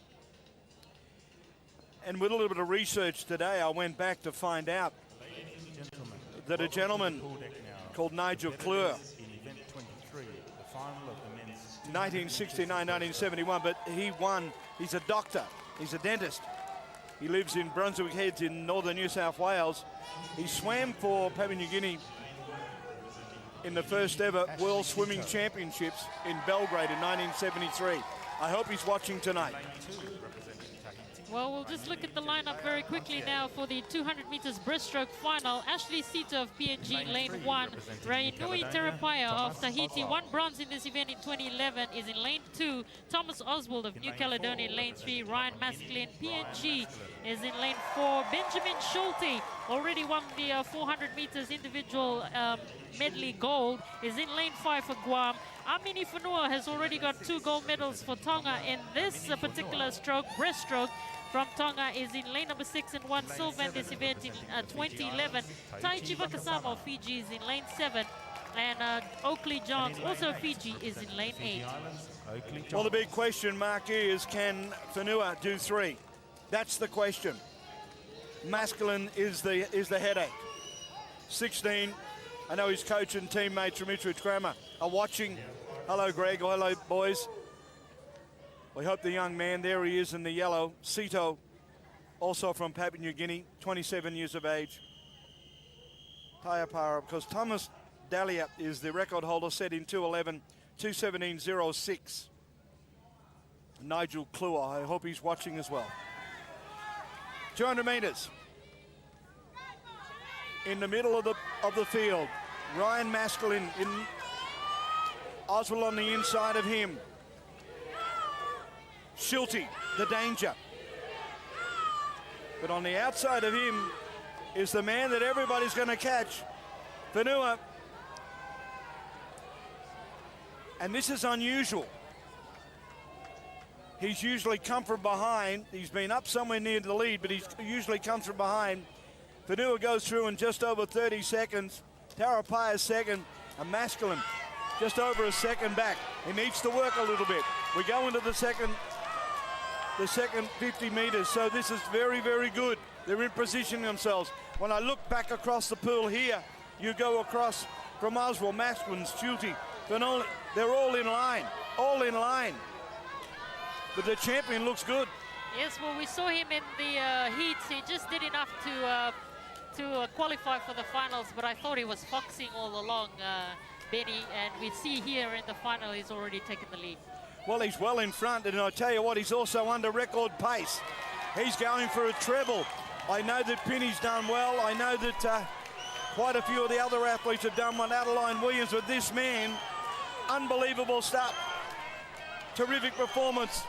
And with a little bit of research today, I went back to find out that a gentleman called Nigel Clure, 1969, 1971, but he won. He's a doctor. He's a dentist. He lives in Brunswick Heads in northern New South Wales. He swam for Papua New Guinea in the first ever World Swimming Championships in Belgrade in 1973. I hope he's watching tonight. Well, we'll just look at the lineup very quickly now for the 200 meters breaststroke final. Ashley Sita of PNG, lane 1. Rainui Terapaya of Tahiti won bronze in this event in 2011, is in lane 2. Thomas Oswald of New Caledonia in lane 3. Ryan Masculine, PNG, is in lane 4. Benjamin Schulte already won the 400 meters individual medley gold, is in lane 5 for Guam. Amini Fanua has already got 2 gold medals for Tonga in this particular stroke, breaststroke. From Tonga is in lane number 6 and 1 silver in this event in 2011. Taichi Vakasama of Fiji is in lane 7. And Oakley Johns, also Fiji, is in lane 8. Well, the big question mark is, can Fanua do 3? That's the question. Masculine is the headache. 16. I know his coach and teammates from Ipswich Grammar are watching. Hello, Greg. Hello, boys. We hope the young man, there he is in the yellow, Sito, also from Papua New Guinea, 27 years of age. Tayapara, because Thomas Dahlia is the record holder, set in 2:11, 2:17.06. Nigel Clure, I hope he's watching as well. 200 metres. In the middle of the field, Ryan Masculine Oswald on the inside of him. Schulte, the danger. But on the outside of him is the man that everybody's going to catch, Vanua. And this is unusual. He's usually come from behind. He's been up somewhere near the lead, but he's usually comes from behind. Vanua goes through in just over 30 seconds. Tarapai is second, and Masculine just over a second back. He needs to work a little bit. We go into the second 50 metres, so this is very, very good. They're in position themselves. When I look back across the pool here, you go across from Oswald, Masculine, Schulte, Vanoli, they're all in line, But the champion looks good. Yes, well, we saw him in the heats. He just did enough to qualify for the finals, but I thought he was foxing all along, Benny, and we see here in the final he's already taken the lead. Well, he's well in front, and I tell you what, he's also under record pace. He's going for a treble. I know that Pinny's done well. I know that quite a few of the other athletes have done one. Adeline Williams, with this man, unbelievable stuff. Terrific performance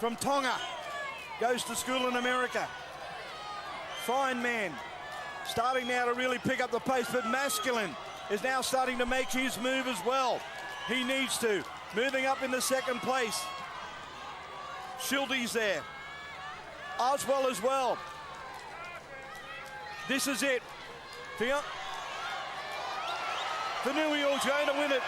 from Tonga. Goes to school in America. Fine man. Starting now to really pick up the pace, but Masculine is now starting to make his move as well. He needs to. Moving up into second place. Schulte's there. Oswald as well. This is it. Vanuio's going to win it,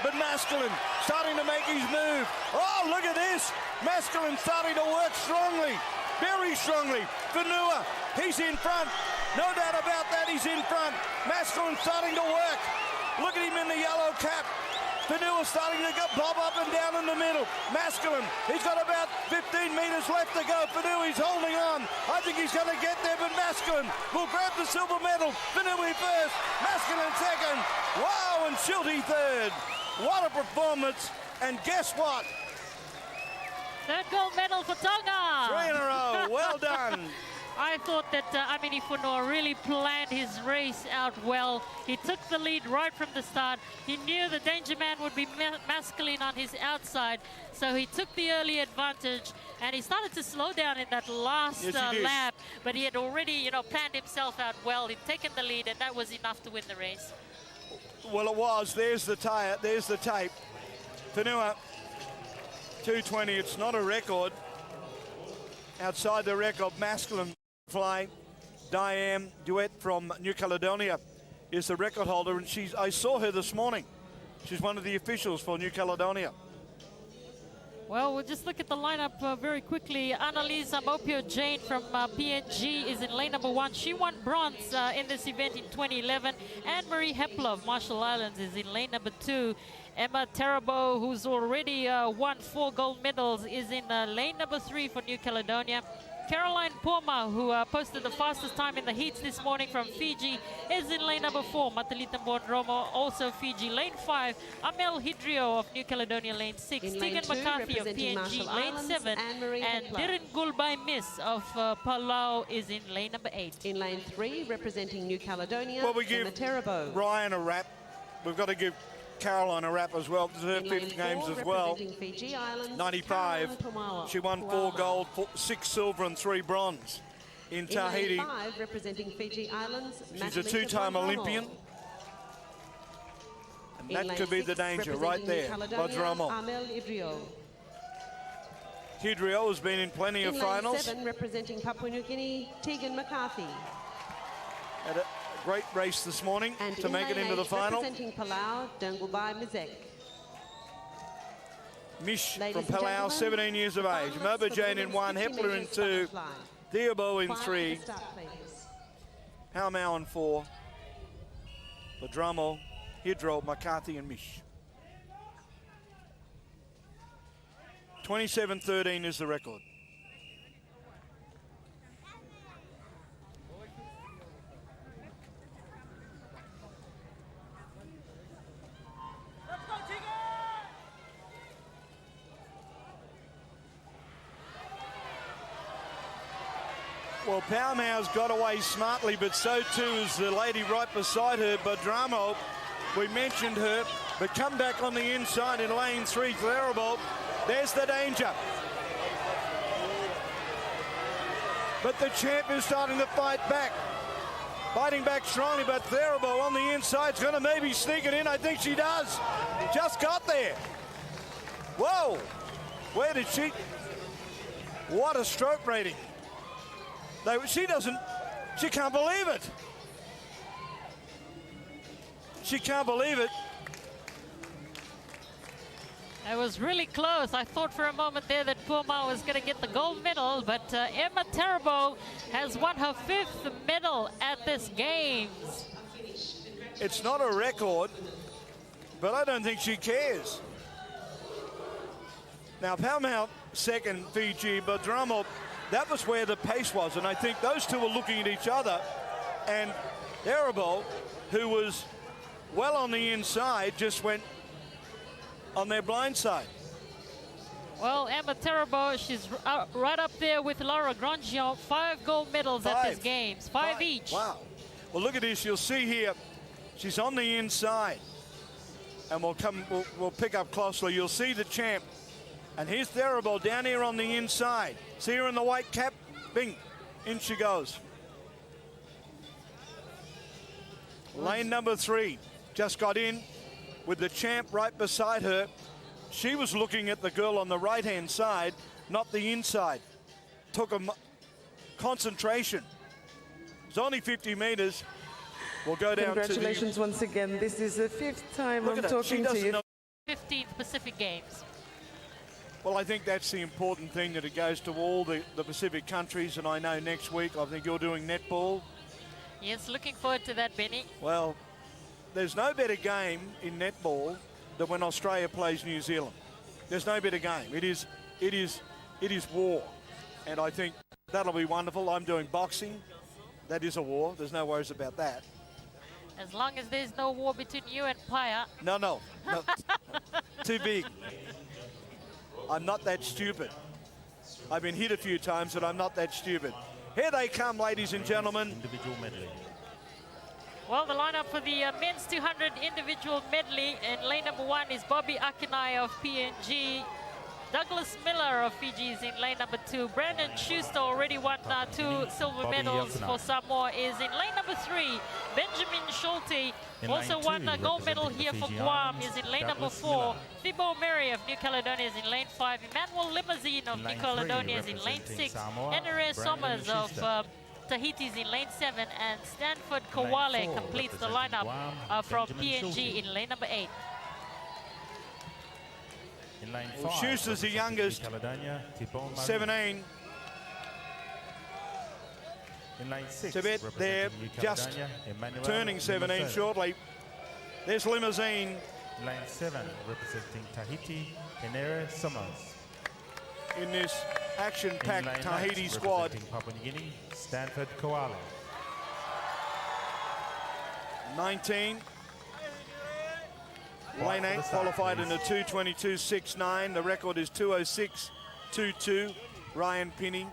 but Masculine starting to make his move. Oh, look at this. Masculine starting to work strongly, very strongly. Vanua, he's in front. No doubt about that, he's in front. Masculine starting to work. Look at him in the yellow cap. Vanua starting to bob up and down in the middle. Masculine, he's got about 15 metres left to go. Vanua, he's holding on. I think he's going to get there, but Masculine will grab the silver medal. Vanua first, Masculine second. Wow, and Schulte third. What a performance. And guess what? Third gold medal for Tonga. 3 in a row. Well done. I thought that Amini Funua really planned his race out well. He took the lead right from the start. He knew the danger man would be Masculine on his outside, so he took the early advantage, and he started to slow down in that last lap, but he had already, planned himself out well. He'd taken the lead, and that was enough to win the race. Well, it was. There's the tire. There's the tape. Vanua, 2:20. It's not a record. Outside the record, Masculine flying. Diane Duet from New Caledonia is the record holder, and I saw her this morning. She's one of the officials for New Caledonia. Well, we'll just look at the lineup very quickly. Annalise Amopio-Jane from PNG is in lane number 1. She won bronze in this event in 2011. Anne-Marie Hepler of Marshall Islands is in lane number 2. Emma Terabo, who's already won 4 gold medals, is in lane number 3 for New Caledonia. Caroline Poma, who posted the fastest time in the heats this morning from Fiji, is in lane number 4. Matalita Mbondromo, also Fiji. Lane 5, Amel Hidrio of New Caledonia, lane 6. Tegan McCarthy of PNG, lane 7. And Dirin Gulbai Miss of Palau is in lane number 8. In lane 3, representing New Caledonia, well, we give Ryan a wrap. We've got to give Caroline a wrap as well. This is her 5th games as well. Fiji Islands, 95. She won 4 gold, 6 silver and 3 bronze in Tahiti. In lane 5, representing Fiji Islands, she's a 2-time Olympian. And that could be the danger right there. Bodromo. Hidrio has been in plenty of finals. In lane 7, representing Papua New Guinea, Tegan McCarthy. Had a great race this morning to make it into the final. Representing Palau, Dengulbai Mizek. Mish from Palau, 17 years of age. Moba Jane in 1, Hepler in 2, Theobo in 3, Haumau in 4, Bodromo, Hidro, McCarthy and Mish. 27-13 is the record. Well, Paumau's got away smartly, but so too is the lady right beside her, Bodramo. We mentioned her. But come back on the inside in lane 3, Clarabelle. There's the danger. But the champ is starting to fight back. Fighting back strongly, but Clarabelle on the inside is going to maybe sneak it in. I think she does. Just got there. Whoa. Where did she? What a stroke rating. She can't believe it. She can't believe it. It was really close. I thought for a moment there that Puma was going to get the gold medal, but Emma Taraboe has won her 5th medal at this Games. It's not a record, but I don't think she cares. Now, Palmount second, Fiji, but Drummond, that was where the pace was, and I think those two were looking at each other, and Taraboe, who was well on the inside, just went on their blind side. Well, Emma Taraboe, she's right up there with Laura Grandjean. 5 gold medals at this Games, 5 each. Wow. Well, look at this. You'll see here, she's on the inside, and we'll pick up closely. You'll see the champ, and here's Taraboe down here on the inside. See her in the white cap? Bing, in she goes. Lane number 3 just got in with the champ right beside her. She was looking at the girl on the right-hand side, not the inside. Took a concentration. It's only 50 metres. We'll go down to Congratulations once again. This is the 5th time I'm talking to you. 15th Pacific Games. Well, I think that's the important thing, that it goes to all the Pacific countries, and I know next week I think you're doing netball. Yes, looking forward to that, Benny. Well, there's no better game in netball than when Australia plays New Zealand. There's no better game. It is war, and I think that'll be wonderful. I'm doing boxing. That is a war. There's no worries about that. As long as there's no war between you and Paya. No. Too big. I'm not that stupid. I've been hit a few times, but I'm not that stupid. Here they come, ladies and gentlemen. Individual medley. Well, the lineup for the men's 200 individual medley in lane number 1 is Bobby Akinai of PNG. Douglas Miller of Fiji is in lane number 2. Brandon Schuster already won 2 silver medals for Samoa, is in lane number 3. Benjamin Schulte also won a gold medal here for Guam, is in lane number 4. Thibaut Mary of New Caledonia is in lane 5. Emmanuel Limousine of New Caledonia is in lane 6. Enere Somers of Tahiti is in lane 7, and Stanford Kawale completes the lineup from PNG in lane number 8. In lane 5, Schuster's the youngest, 17. In lane 6, Tibet there, just turning 17 shortly. There's Limousine. In lane 7, representing Tahiti, Enere Somers. In this action-packed Tahiti squad. Papua New Guinea, Stanford Kawale. 19. Lane 8 qualified in a 2:22.69. The record is 2:06.22. Ryan Pinney.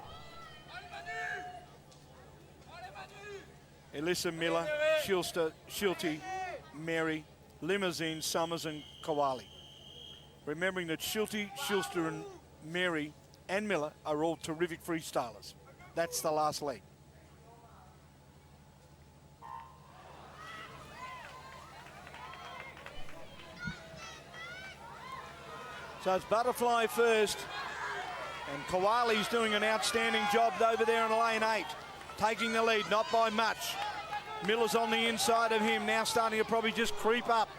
Elissa Miller, Schulte, Mary, Limousine, Summers and Kawale. Remembering that Schulte, Schuster and Mary and Miller are all terrific freestylers. That's the last leg. So it's Butterfly first, and Kawale's doing an outstanding job over there in lane 8, taking the lead, not by much. Miller's on the inside of him, now starting to probably just creep up.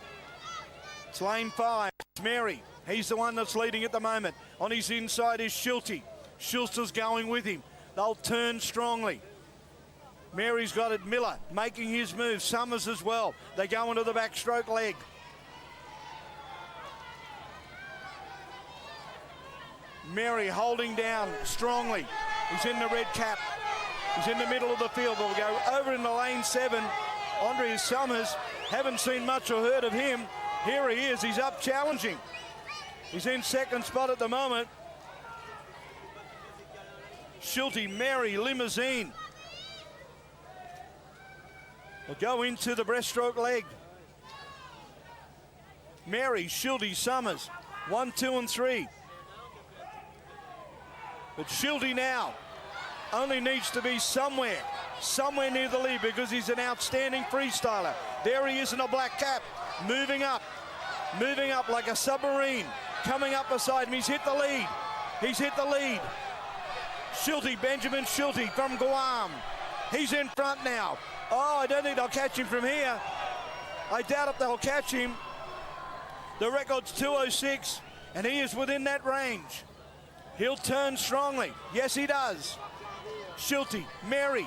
It's lane 5, it's Mary. He's the one that's leading at the moment. On his inside is Schulte. Schuster's going with him. They'll turn strongly. Mary's got it, Miller making his move, Summers as well. They go into the backstroke leg. Mary holding down strongly. He's in the red cap. He's in the middle of the field. We'll go over into lane 7. Andreas Summers, haven't seen much or heard of him. Here he is, he's up challenging. He's in second spot at the moment. Schulte, Mary, Limousine. We'll go into the breaststroke leg. Mary, Schilde, Summers. 1, 2, and 3. But Schilde now only needs to be somewhere near the lead because he's an outstanding freestyler. There he is in a black cap, moving up like a submarine, coming up beside him. He's hit the lead. Schilde, Benjamin Schilde from Guam. He's in front now. Oh, I don't think they'll catch him from here. I doubt if they'll catch him. The record's 2:06, and he is within that range. He'll turn strongly. Yes, he does. Schilde, Mary,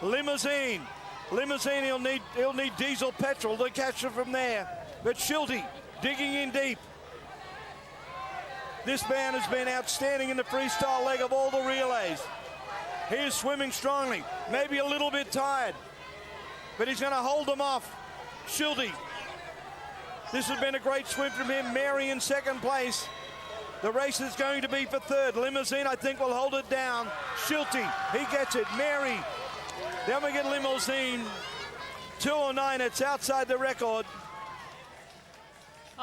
Limousine. Limousine, he'll need diesel petrol to catch him from there. But Schilde digging in deep. This man has been outstanding in the freestyle leg of all the relays. He is swimming strongly, maybe a little bit tired, but he's going to hold them off. Schilde. This has been a great swim from him. Mary in second place. The race is going to be for third. Limousine, I think, will hold it down. Schilde, he gets it. Mary. Then we get Limousine. 2:09, it's outside the record.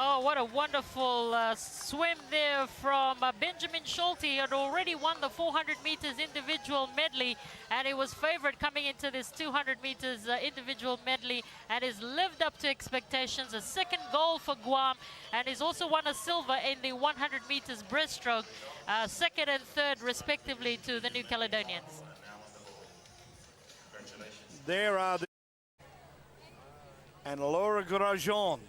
Oh, what a wonderful swim there from Benjamin Schulte. He had already won the 400 meters individual medley, and he was favourite coming into this 200 meters individual medley, and has lived up to expectations. A second gold for Guam, and he's also won a silver in the 100 meters breaststroke, second and third respectively to the New Caledonians. There are the... and Laura Grosjean.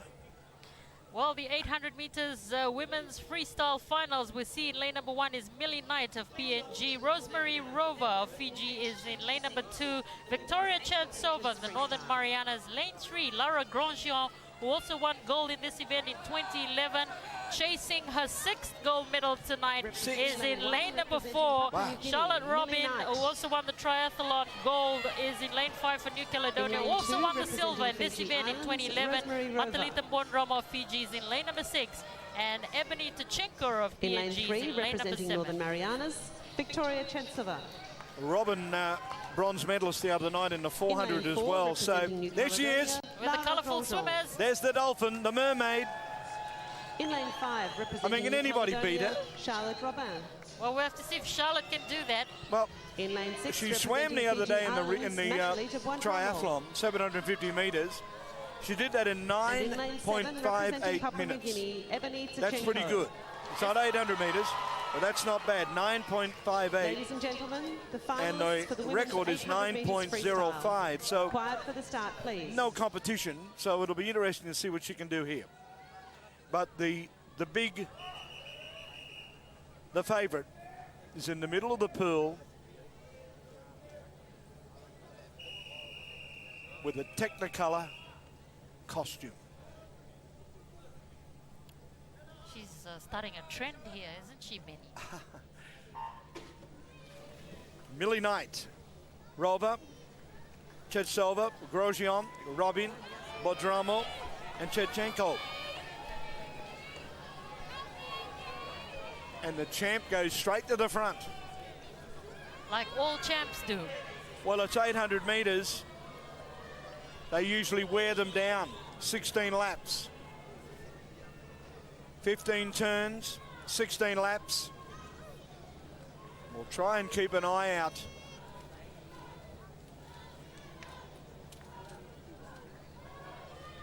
Well, the 800 meters women's freestyle finals, we see in lane number 1 is Millie Knight of PNG. Rosemary Rover of Fiji is in lane number 2. Victoria Chansova, the Northern Marianas. Lane 3, Laura Grosjean, who also won gold in this event in 2011. Chasing her 6th gold medal tonight is in lane number 4. Wow. Charlotte Robin, who also won the triathlon gold, is in lane 5 for New Caledonia. Also won the silver in this event in 2011. Matalita Bondroma of Fiji is in lane number 6. And Ebony Tachenko of In lane PNG is 3, in lane number representing 7. Northern Marianas, Victoria Chansova. Robin, bronze medalist the other night in the 400 as 4, well. So representing New there she is. With the colourful swimmers. There's the dolphin, the mermaid. In lane 5, representing can New anybody Caledonia, beat her? Charlotte Robin. Well, we have to see if Charlotte can do that. Well, In lane 6, she swam the other day in the Matalita Bondroma. triathlon, 750 metres. She did that in And in lane 7, representing 9.58 Papua New minutes. Guinea, Ebony That's pretty Tachenko. good. It's not 800 metres, but that's not bad. 9.58. Ladies and gentlemen, the And finalists for the the women's record is 800 metres freestyle. 9.05. So Quiet for the start, please. no competition. So it'll be interesting to see what she can do here. But the favourite is in the middle of the pool with a Technicolor costume. She's starting a trend here, isn't she, Benny? Millie Knight, Rover, Chetsova, Grosjean, Robin, Bodramo, and Chechenko. And the champ goes straight to the front. Like all champs do. Well, it's 800 metres. They usually wear them down. 16 laps. 15 turns, 16 laps. We'll try and keep an eye out.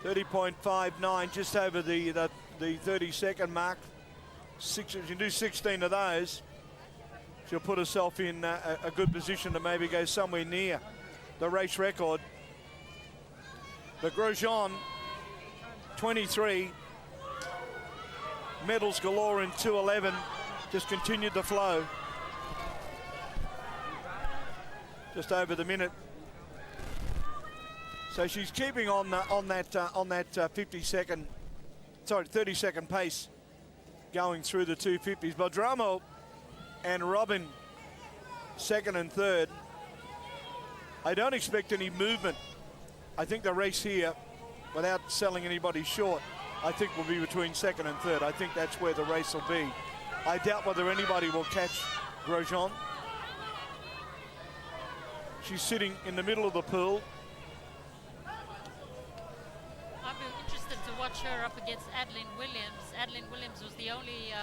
.59, just over the 30-second mark. If you do 16 of those, she'll put herself in a good position to maybe go somewhere near the race record. But Grosjean, 23, medals galore in 2:11, just continued the flow. Just over the minute. So she's keeping on that 30-second pace going through the 250s. Bodramo and Robin, second and third. I don't expect any movement. I think the race here, without selling anybody short, I think will be between second and third. I think that's where the race will be. I doubt whether anybody will catch Grosjean. She's sitting in the middle of the pool. I'd be interested to watch watch her up against Adeline Williams. Adeline Williams was the only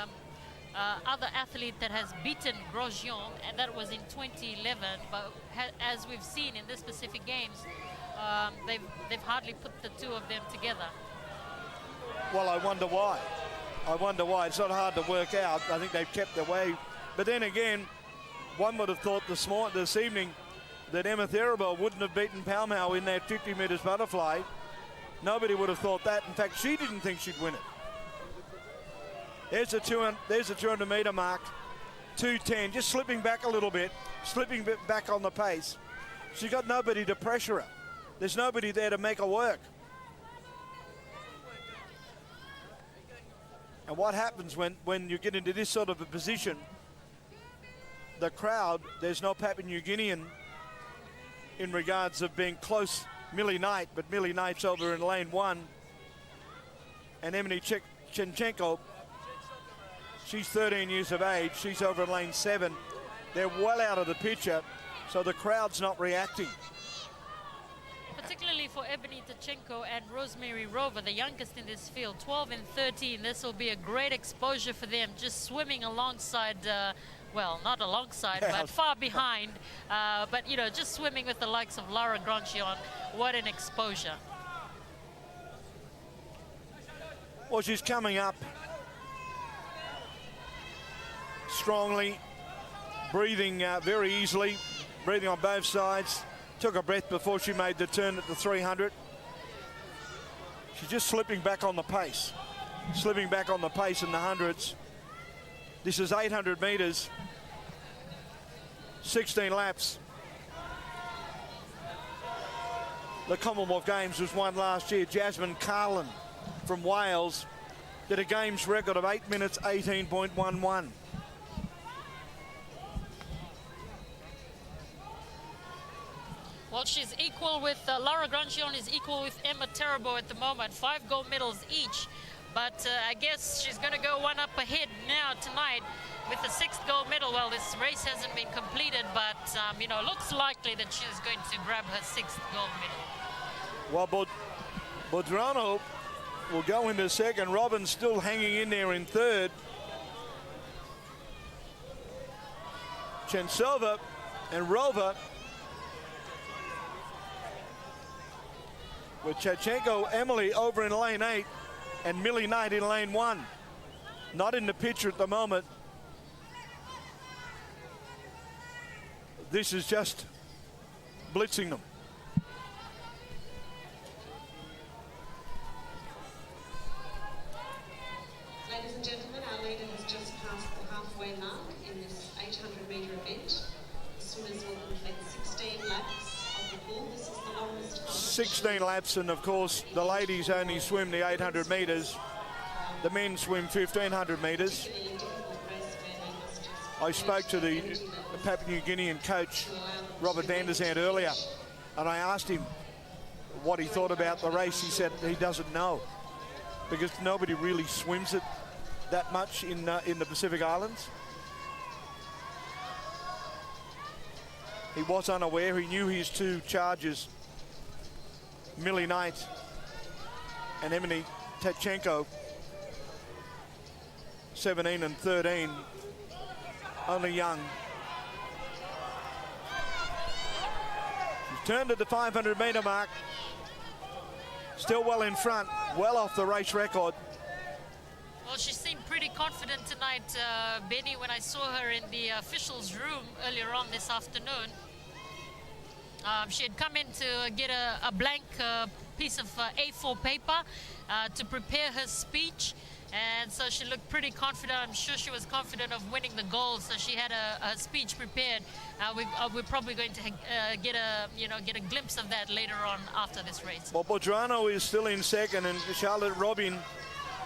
other athlete that has beaten Grosjean, and that was in 2011. But as we've seen in this Pacific Games, they've hardly put the two of them together. Well, I wonder why. It's not hard to work out. I think they've kept their way. But then again, one would have thought this evening that Emma Therabell wouldn't have beaten Palmau in that 50 metres butterfly. Nobody would have thought that. In fact, she didn't think she'd win it. There's the 200 metre mark, 2:10, just slipping back a little bit, slipping back on the pace. She's got nobody to pressure her. There's nobody there to make her work. And what happens when you get into this sort of a position, the crowd, there's no Papua New Guinean in regards of being close Millie Knight, but Millie Knight's over in lane 1. And Emily Chenchenko, she's 13 years of age. She's over in lane 7. They're well out of the picture, so the crowd's not reacting. Particularly for Ebony Tachenko and Rosemary Rover, the youngest in this field, 12 and 13. This will be a great exposure for them, just swimming alongside, well, not alongside, but far behind. But, you know, just swimming with the likes of Lara Grosjean. What an exposure. Well, she's coming up strongly, breathing very easily, breathing on both sides. Took a breath before she made the turn at the 300. She's just slipping back on the pace. Slipping back on the pace in the hundreds. This is 800 metres. 16 laps. The Commonwealth Games was won last year. Jasmine Carlin from Wales did a Games record of 8 minutes 18.11. Well, she's equal with, Lara Grosjean is equal with Emma Therabell at the moment, 5 gold medals each. But I guess she's going to go one up ahead now tonight with the 6th gold medal. Well, this race hasn't been completed, but, you know, looks likely that she's going to grab her 6th gold medal. Well, Bodrano will go into second. Robin's still hanging in there in third. Chensova and Rover with Chachenko, Emily over in lane 8 and Millie Knight in lane 1. Not in the picture at the moment. This is just blitzing them. Ladies and gentlemen, our leader has just passed the halfway mark in this 800-metre event. The swimmers will complete 16 laps of the pool. This is the longest. 16 laps, and of course the ladies only swim the 800 metres. The men swim 1,500 metres. I spoke to the Papua New Guinean coach, Robert van der Zandt, earlier, and I asked him what he thought about the race. He said he doesn't know, because nobody really swims it that much in the Pacific Islands. He was unaware. He knew his 2 charges, Millie Knight and Emily Tachenko, 17 and 13, only young. She's turned at the 500-metre mark, still well in front, well off the race record. Well, she seemed pretty confident tonight, Benny, when I saw her in the officials' room earlier on this afternoon. She had come in to get a blank piece of A4 paper to prepare her speech, and so she looked pretty confident. I'm sure she was confident of winning the gold, so she had a speech prepared. We're probably going to get a glimpse of that later on after this race. Well, Bodrano is still in second, and Charlotte Robin,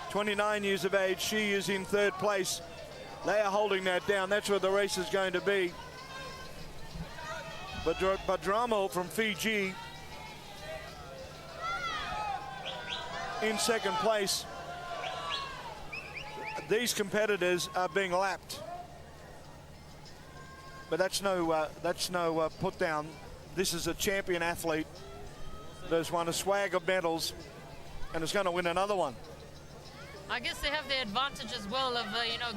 29 years of age, she is in third place. They are holding that down. That's where the race is going to be. Bodrano from Fiji in second place. These competitors are being lapped, but that's no put down. This is a champion athlete that's won a swag of medals and is going to win another one. I guess they have the advantage as well of,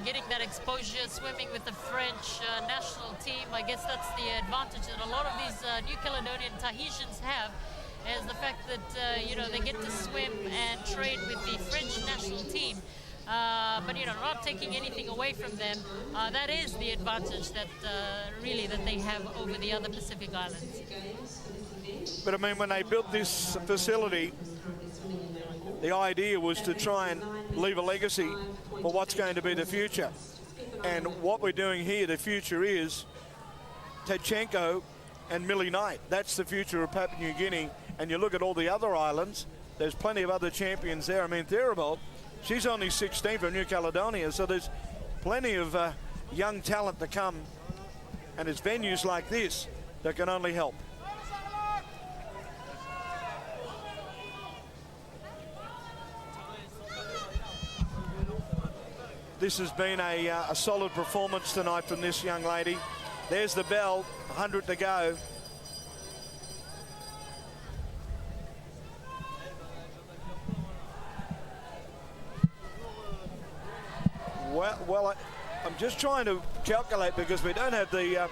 getting that exposure, swimming with the French national team. I guess that's the advantage that a lot of these New Caledonian Tahitians have, is the fact that, they get to swim and train with the French national team. But, not taking anything away from them, that is the advantage that, that they have over the other Pacific Islands. But, I mean, when they built this facility, the idea was to try and leave a legacy for what's going to be the future. And what we're doing here, the future is Tachenko and Millie Knight. That's the future of Papua New Guinea. And you look at all the other islands, there's plenty of other champions there. I mean, Therabald, she's only 16 from New Caledonia, so there's plenty of young talent to come. And it's venues like this that can only help. This has been a solid performance tonight from this young lady. There's the bell, 100 to go. Well, I'm just trying to calculate because we don't have the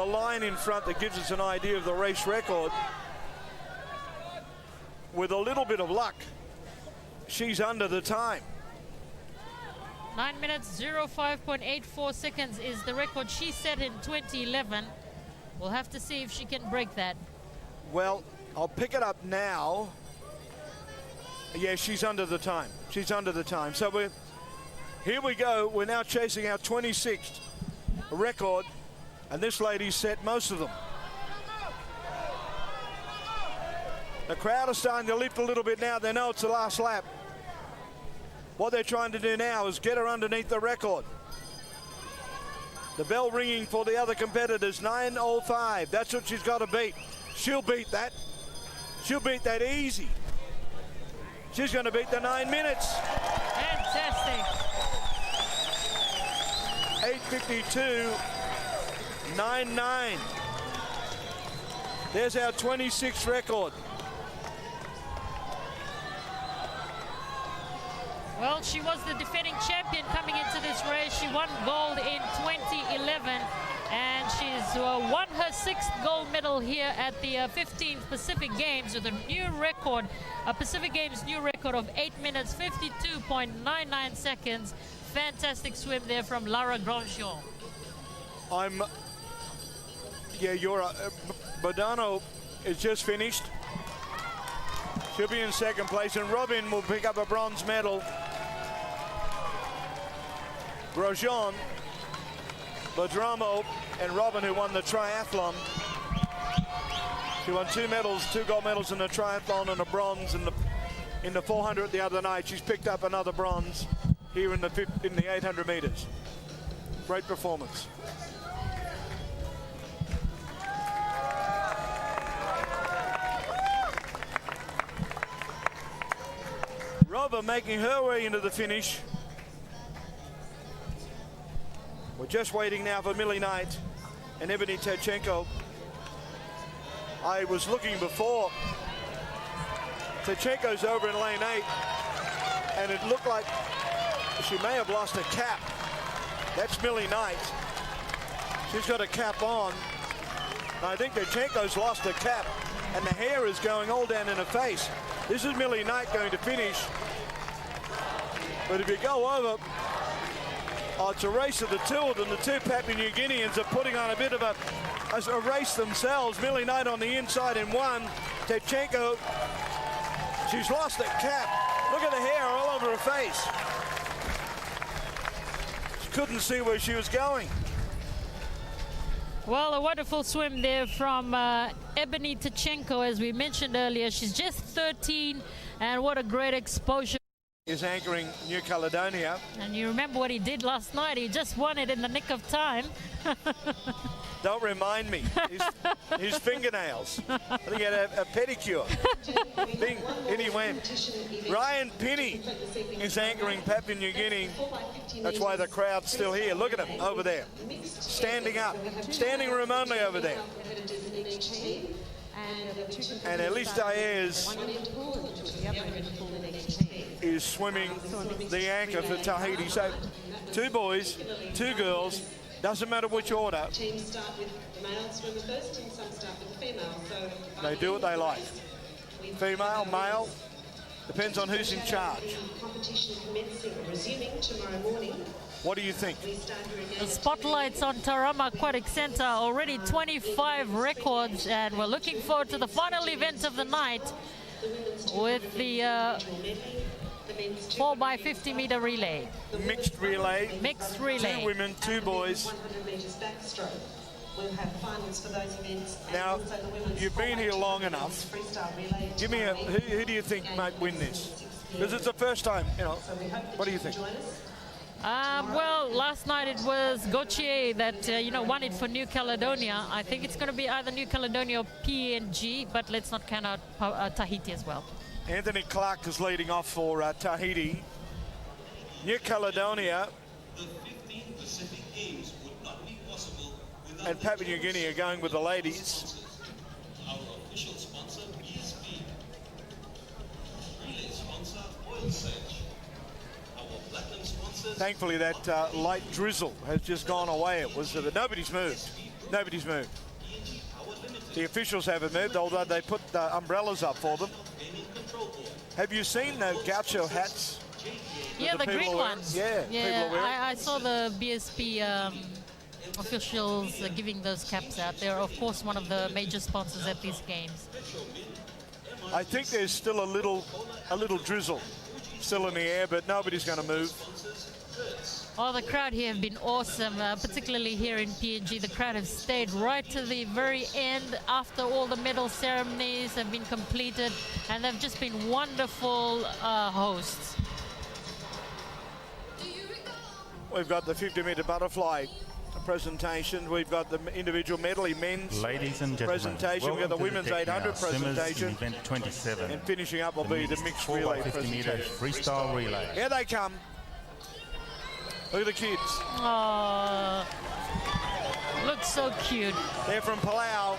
line in front that gives us an idea of the race record. With a little bit of luck, she's under the time. 9 minutes, 05.84 seconds is the record she set in 2011. We'll have to see if she can break that. Well, I'll pick it up now. Yeah, she's under the time. She's under the time. So here we go. We're now chasing our 26th record, and this lady set most of them. The crowd are starting to lift a little bit now. They know it's the last lap. What they're trying to do now is get her underneath the record. The bell ringing for the other competitors, 9:05. That's what she's got to beat. She'll beat that. She'll beat that easy. She's going to beat the 9 minutes. Fantastic. 8:52.99. There's our 26th record. Well, she was the defending champion coming into this race. She won gold in 2011, and she's won her 6th gold medal here at the 15th Pacific Games with a new record, a Pacific Games new record of 8 minutes, 52.99 seconds. Fantastic swim there from Lara Grandjean. Bodano is just finished. She'll be in 2nd place, and Robin will pick up a bronze medal. Grosjean, Bodramo, and Robin, who won the triathlon. She won 2 medals, 2 gold medals in the triathlon and a bronze in the 400 the other night. She's picked up another bronze here in the 800 meters. Great performance. Robin making her way into the finish. We're just waiting now for Millie Knight and Ebony Tachenko. I was looking before. Tachenko's over in lane 8, and it looked like she may have lost a cap. That's Millie Knight. She's got a cap on. I think Tachenko's lost a cap, and the hair is going all down in her face. This is Millie Knight going to finish. But if you go over, it's a race of the two of them. The two Papua New Guineans are putting on a bit of a race themselves. Millie Knight on the inside in 1. Tachenko, she's lost a cap. Look at the hair all over her face. She couldn't see where she was going. Well, a wonderful swim there from Ebony Tachenko, as we mentioned earlier. She's just 13, and what a great exposure. Is anchoring New Caledonia. And you remember what he did last night. He just won it in the nick of time. Don't remind me. His fingernails. I think he had a pedicure. In he went. Ryan Pinney is anchoring Papua New Guinea. That's why the crowd's still here. Look at him over there. Standing up. Standing room only over there. And Elise Daez The other end of the pool, the next team. is swimming the anchor for Tahiti. So 2 boys, 2 girls, doesn't matter which order. Teams start with male swimmer first and some start with the female. So They do what they like. Female, male, depends on who's in charge. competition commencing, resuming tomorrow morning. What do you think? We start here again. The spotlights on Tauranga Aquatic Centre, already 25 records, and we're looking forward to the final event of the night with the 4x50 metre relay. Mixed relay. Mixed 2 relay. women, 2 boys. 100 metres backstroke. We'll have finals for those events. and Now, also the women's you've been here long enough. freestyle relay. Give me who do you think might win this? Because it's the first time, you know. What do you think? Well, last night it was Gauthier that won it for New Caledonia. I think it's going to be either New Caledonia or PNG, but let's not count out Tahiti as well. Anthony Clark is leading off for Tahiti. New Caledonia The 15 Pacific Games would not be possible without and Papua New Guinea are going with the ladies. our official sponsor, BSP. Relay sponsor, Oil Sage. Our platinum sponsors, Thankfully, that light drizzle has just gone away. It was nobody's moved. Nobody's moved. The officials haven't moved, although they put the umbrellas up for them. Have you seen the gaucho hats? Yeah, the people green are- ones. yeah, people are wearing. I saw the BSP officials giving those caps out. They're, of course, one of the major sponsors at these games. I think there's still a little drizzle still in the air, but nobody's going to move. Oh, the crowd here have been awesome, particularly here in PNG. The crowd have stayed right to the very end after all the medal ceremonies have been completed, and they've just been wonderful hosts. We've got the 50-metre butterfly presentation. We've got the individual medley men's Ladies and gentlemen, presentation. We've got the welcome to women's deck now. 800 Swimmers in presentation. event 27. And finishing up will be the mixed relay 4x50 metre presentation. freestyle relay. Here they come. Look at the kids. Oh, looks so cute. They're from Palau.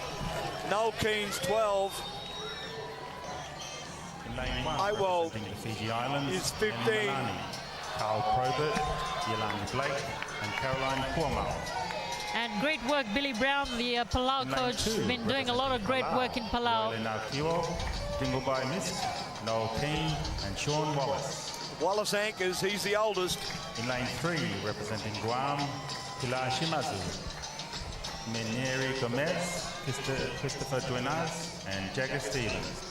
Noel Keen's 12. In lane 1, Iwal representing the Fiji Islands, is 15. Annie Malani, Carl Probert, Yolandi Blake, and Caroline Cuomo. And great work, Billy Brown, the Palau In lane coach, 2, been doing a lot of great work in Palau. Royal Kiwo, Dinglebai Mist, Noel Keane, and Sean Wallace. Wallace anchors. He's the oldest. In lane 3, representing Guam, Pilar Shimazu, Meneri Gomez, Christopher Duenas, and Jagger Stevens.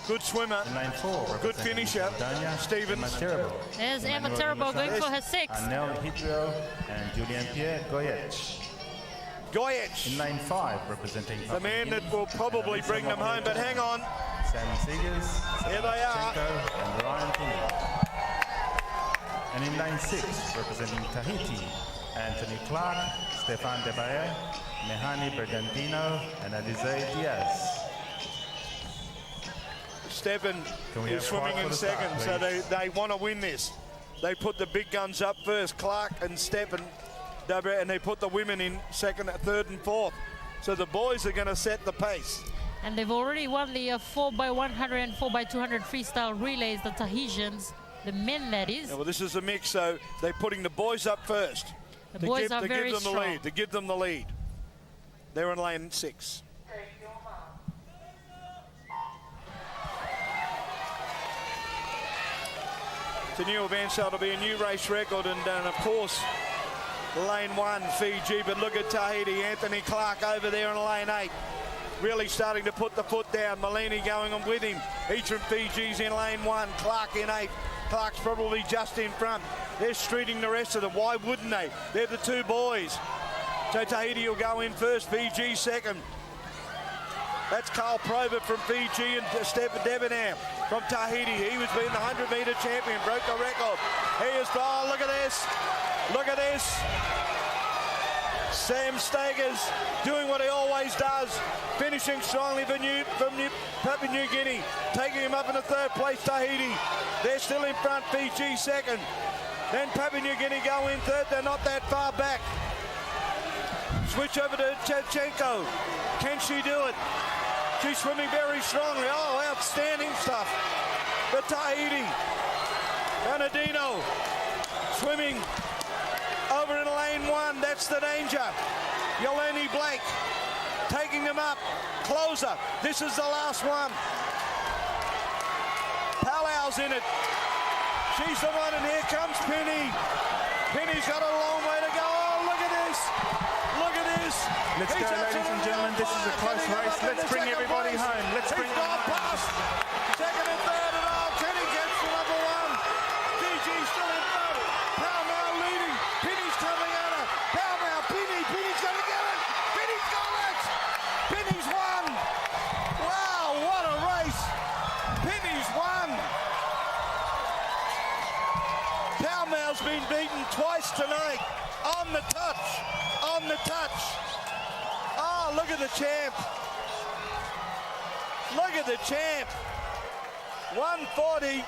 Good swimmer. In lane 4, Good representing finisher. Dania, Stevens. Emma Terrible. There's Emma Emmanuel Terrible going Gonzalez, for her sixth. Anel Hidro and Julien Pierre Goyech. Goyech, In lane 5, representing the man that will probably bring them home. But hang on. Sam Seegers, Here they are. and Ryan Kinney. And in lane 6, representing Tahiti, Anthony Clark, Stefan Debaye, Mehani Bergantino, and Alize Diaz. Stephen Can we is have swimming quiet in for the start, second, so please? they want to win this. They put the big guns up first, Clark and Stephen, and they put the women in second, third, and fourth. So the boys are going to set the pace. And they've already won the 4x100 and 4x200 freestyle relays, the Tahitians, the men that is. Yeah, well, this is a mix, so they're putting the boys up first. The boys are to very give them strong. the lead. To give them the lead. They're in lane 6. It's a new event, so it'll be a new race record, and of course, lane 1, Fiji, but look at Tahiti, Anthony Clark over there in lane 8. Really starting to put the foot down. Malini going on with him. Each from Fiji's in lane 1, Clark in 8. Clark's probably just in front. They're streeting the rest of them. Why wouldn't they? They're the 2 boys. So Tahiti will go in first, Fiji second. That's Carl Probert from Fiji and Stephen Debonair from Tahiti. He was being the 100-metre champion, broke the record. Here's, oh, look at this. Look at this. Sam Stagers doing what he always does, finishing strongly from Papua New Guinea, taking him up in the 3rd place, Tahiti. They're still in front, Fiji second. Then Papua New Guinea go in 3rd, they're not that far back. Switch over to Chevchenko. Can she do it? She's swimming very strongly. Oh, outstanding stuff. but Tahiti. Bernardino swimming over in lane 1. That's the danger. Yeleni Blake taking them up. Closer. This is the last one. Palau's in it. She's the one, and here comes Penny. Penny's got a long way to go. Oh, look at this. Look at this. Let's go, ladies and gentlemen. This is a close race. Let's bring everybody home. Let's bring them home. Past second and third, and Kenny gets to number 1. DG's still in front. Pau now leading. Penny's coming at her. Pau now. Penny's going to get it. Penny's got it. Penny's won. Wow, what a race. Penny's won. Pau Mau's been beaten twice tonight. On the touch. On the touch. Oh, look at the champ. Look at the champ. 140.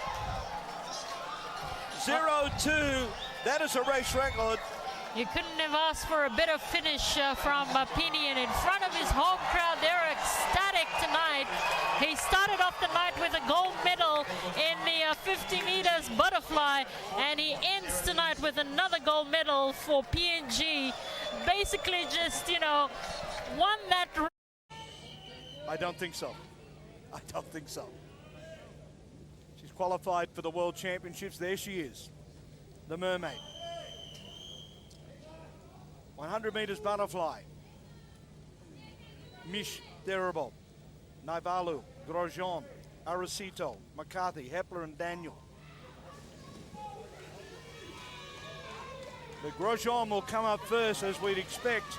0-2. That is a race record. You couldn't have asked for a better finish from Pini, and in front of his home crowd, they're ecstatic tonight. He started off the night with a gold medal in the 50 meters butterfly, and he ends tonight with another gold medal for PNG. Basically just, you know, won that. I don't think so. I don't think so. She's qualified for the World Championships. There she is, the mermaid. 100 meters butterfly. Mish Derable, Naivalu, Grosjean, Aracito, McCarthy, Hepler and Daniel. The Grosjean will come up first, as we'd expect,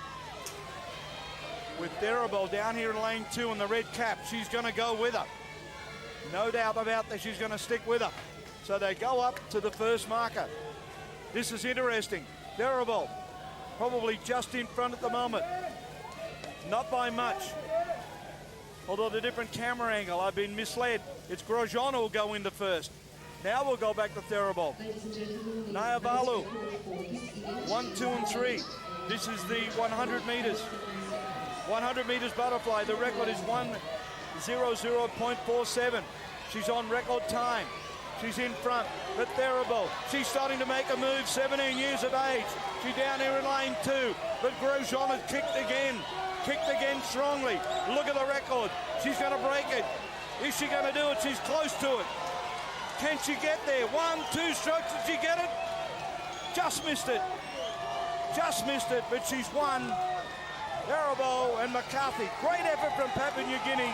with Derable down here in lane 2 in the red cap. She's going to go with her. No doubt about that, she's going to stick with her. So they go up to the first marker. This is interesting. Derable probably just in front at the moment. Not by much. Although the different camera angle, I've been misled. It's Grosjean who will go into first. Now we'll go back to Therabol. Nayavalu, 1, 2, and 3. This is the 100 meters. 100 meters butterfly. The record is 1:00.47. She's on record time. She's in front, but Therabol. She's starting to make a move, 17 years of age. She's down here in lane 2, but Grosjean has kicked again strongly. Look at the record. She's going to break it. Is she going to do it? She's close to it. Can she get there? 1, 2 strokes. Did she get it? Just missed it. Just missed it, but she's won. Therabol and McCarthy. Great effort from Papua New Guinea.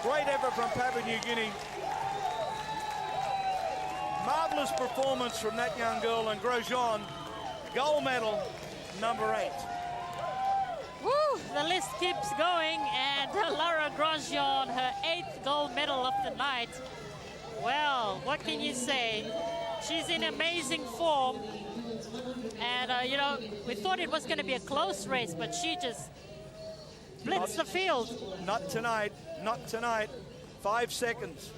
Great effort from Papua New Guinea. Marvellous performance from that young girl, and Grosjean, gold medal, number 8. Woo, the list keeps going, and Lara Grosjean, her 8th gold medal of the night. Well, what can you say? She's in amazing form, and you know, we thought it was going to be a close race, but she just blitzed the field. Not tonight, not tonight. 5 seconds.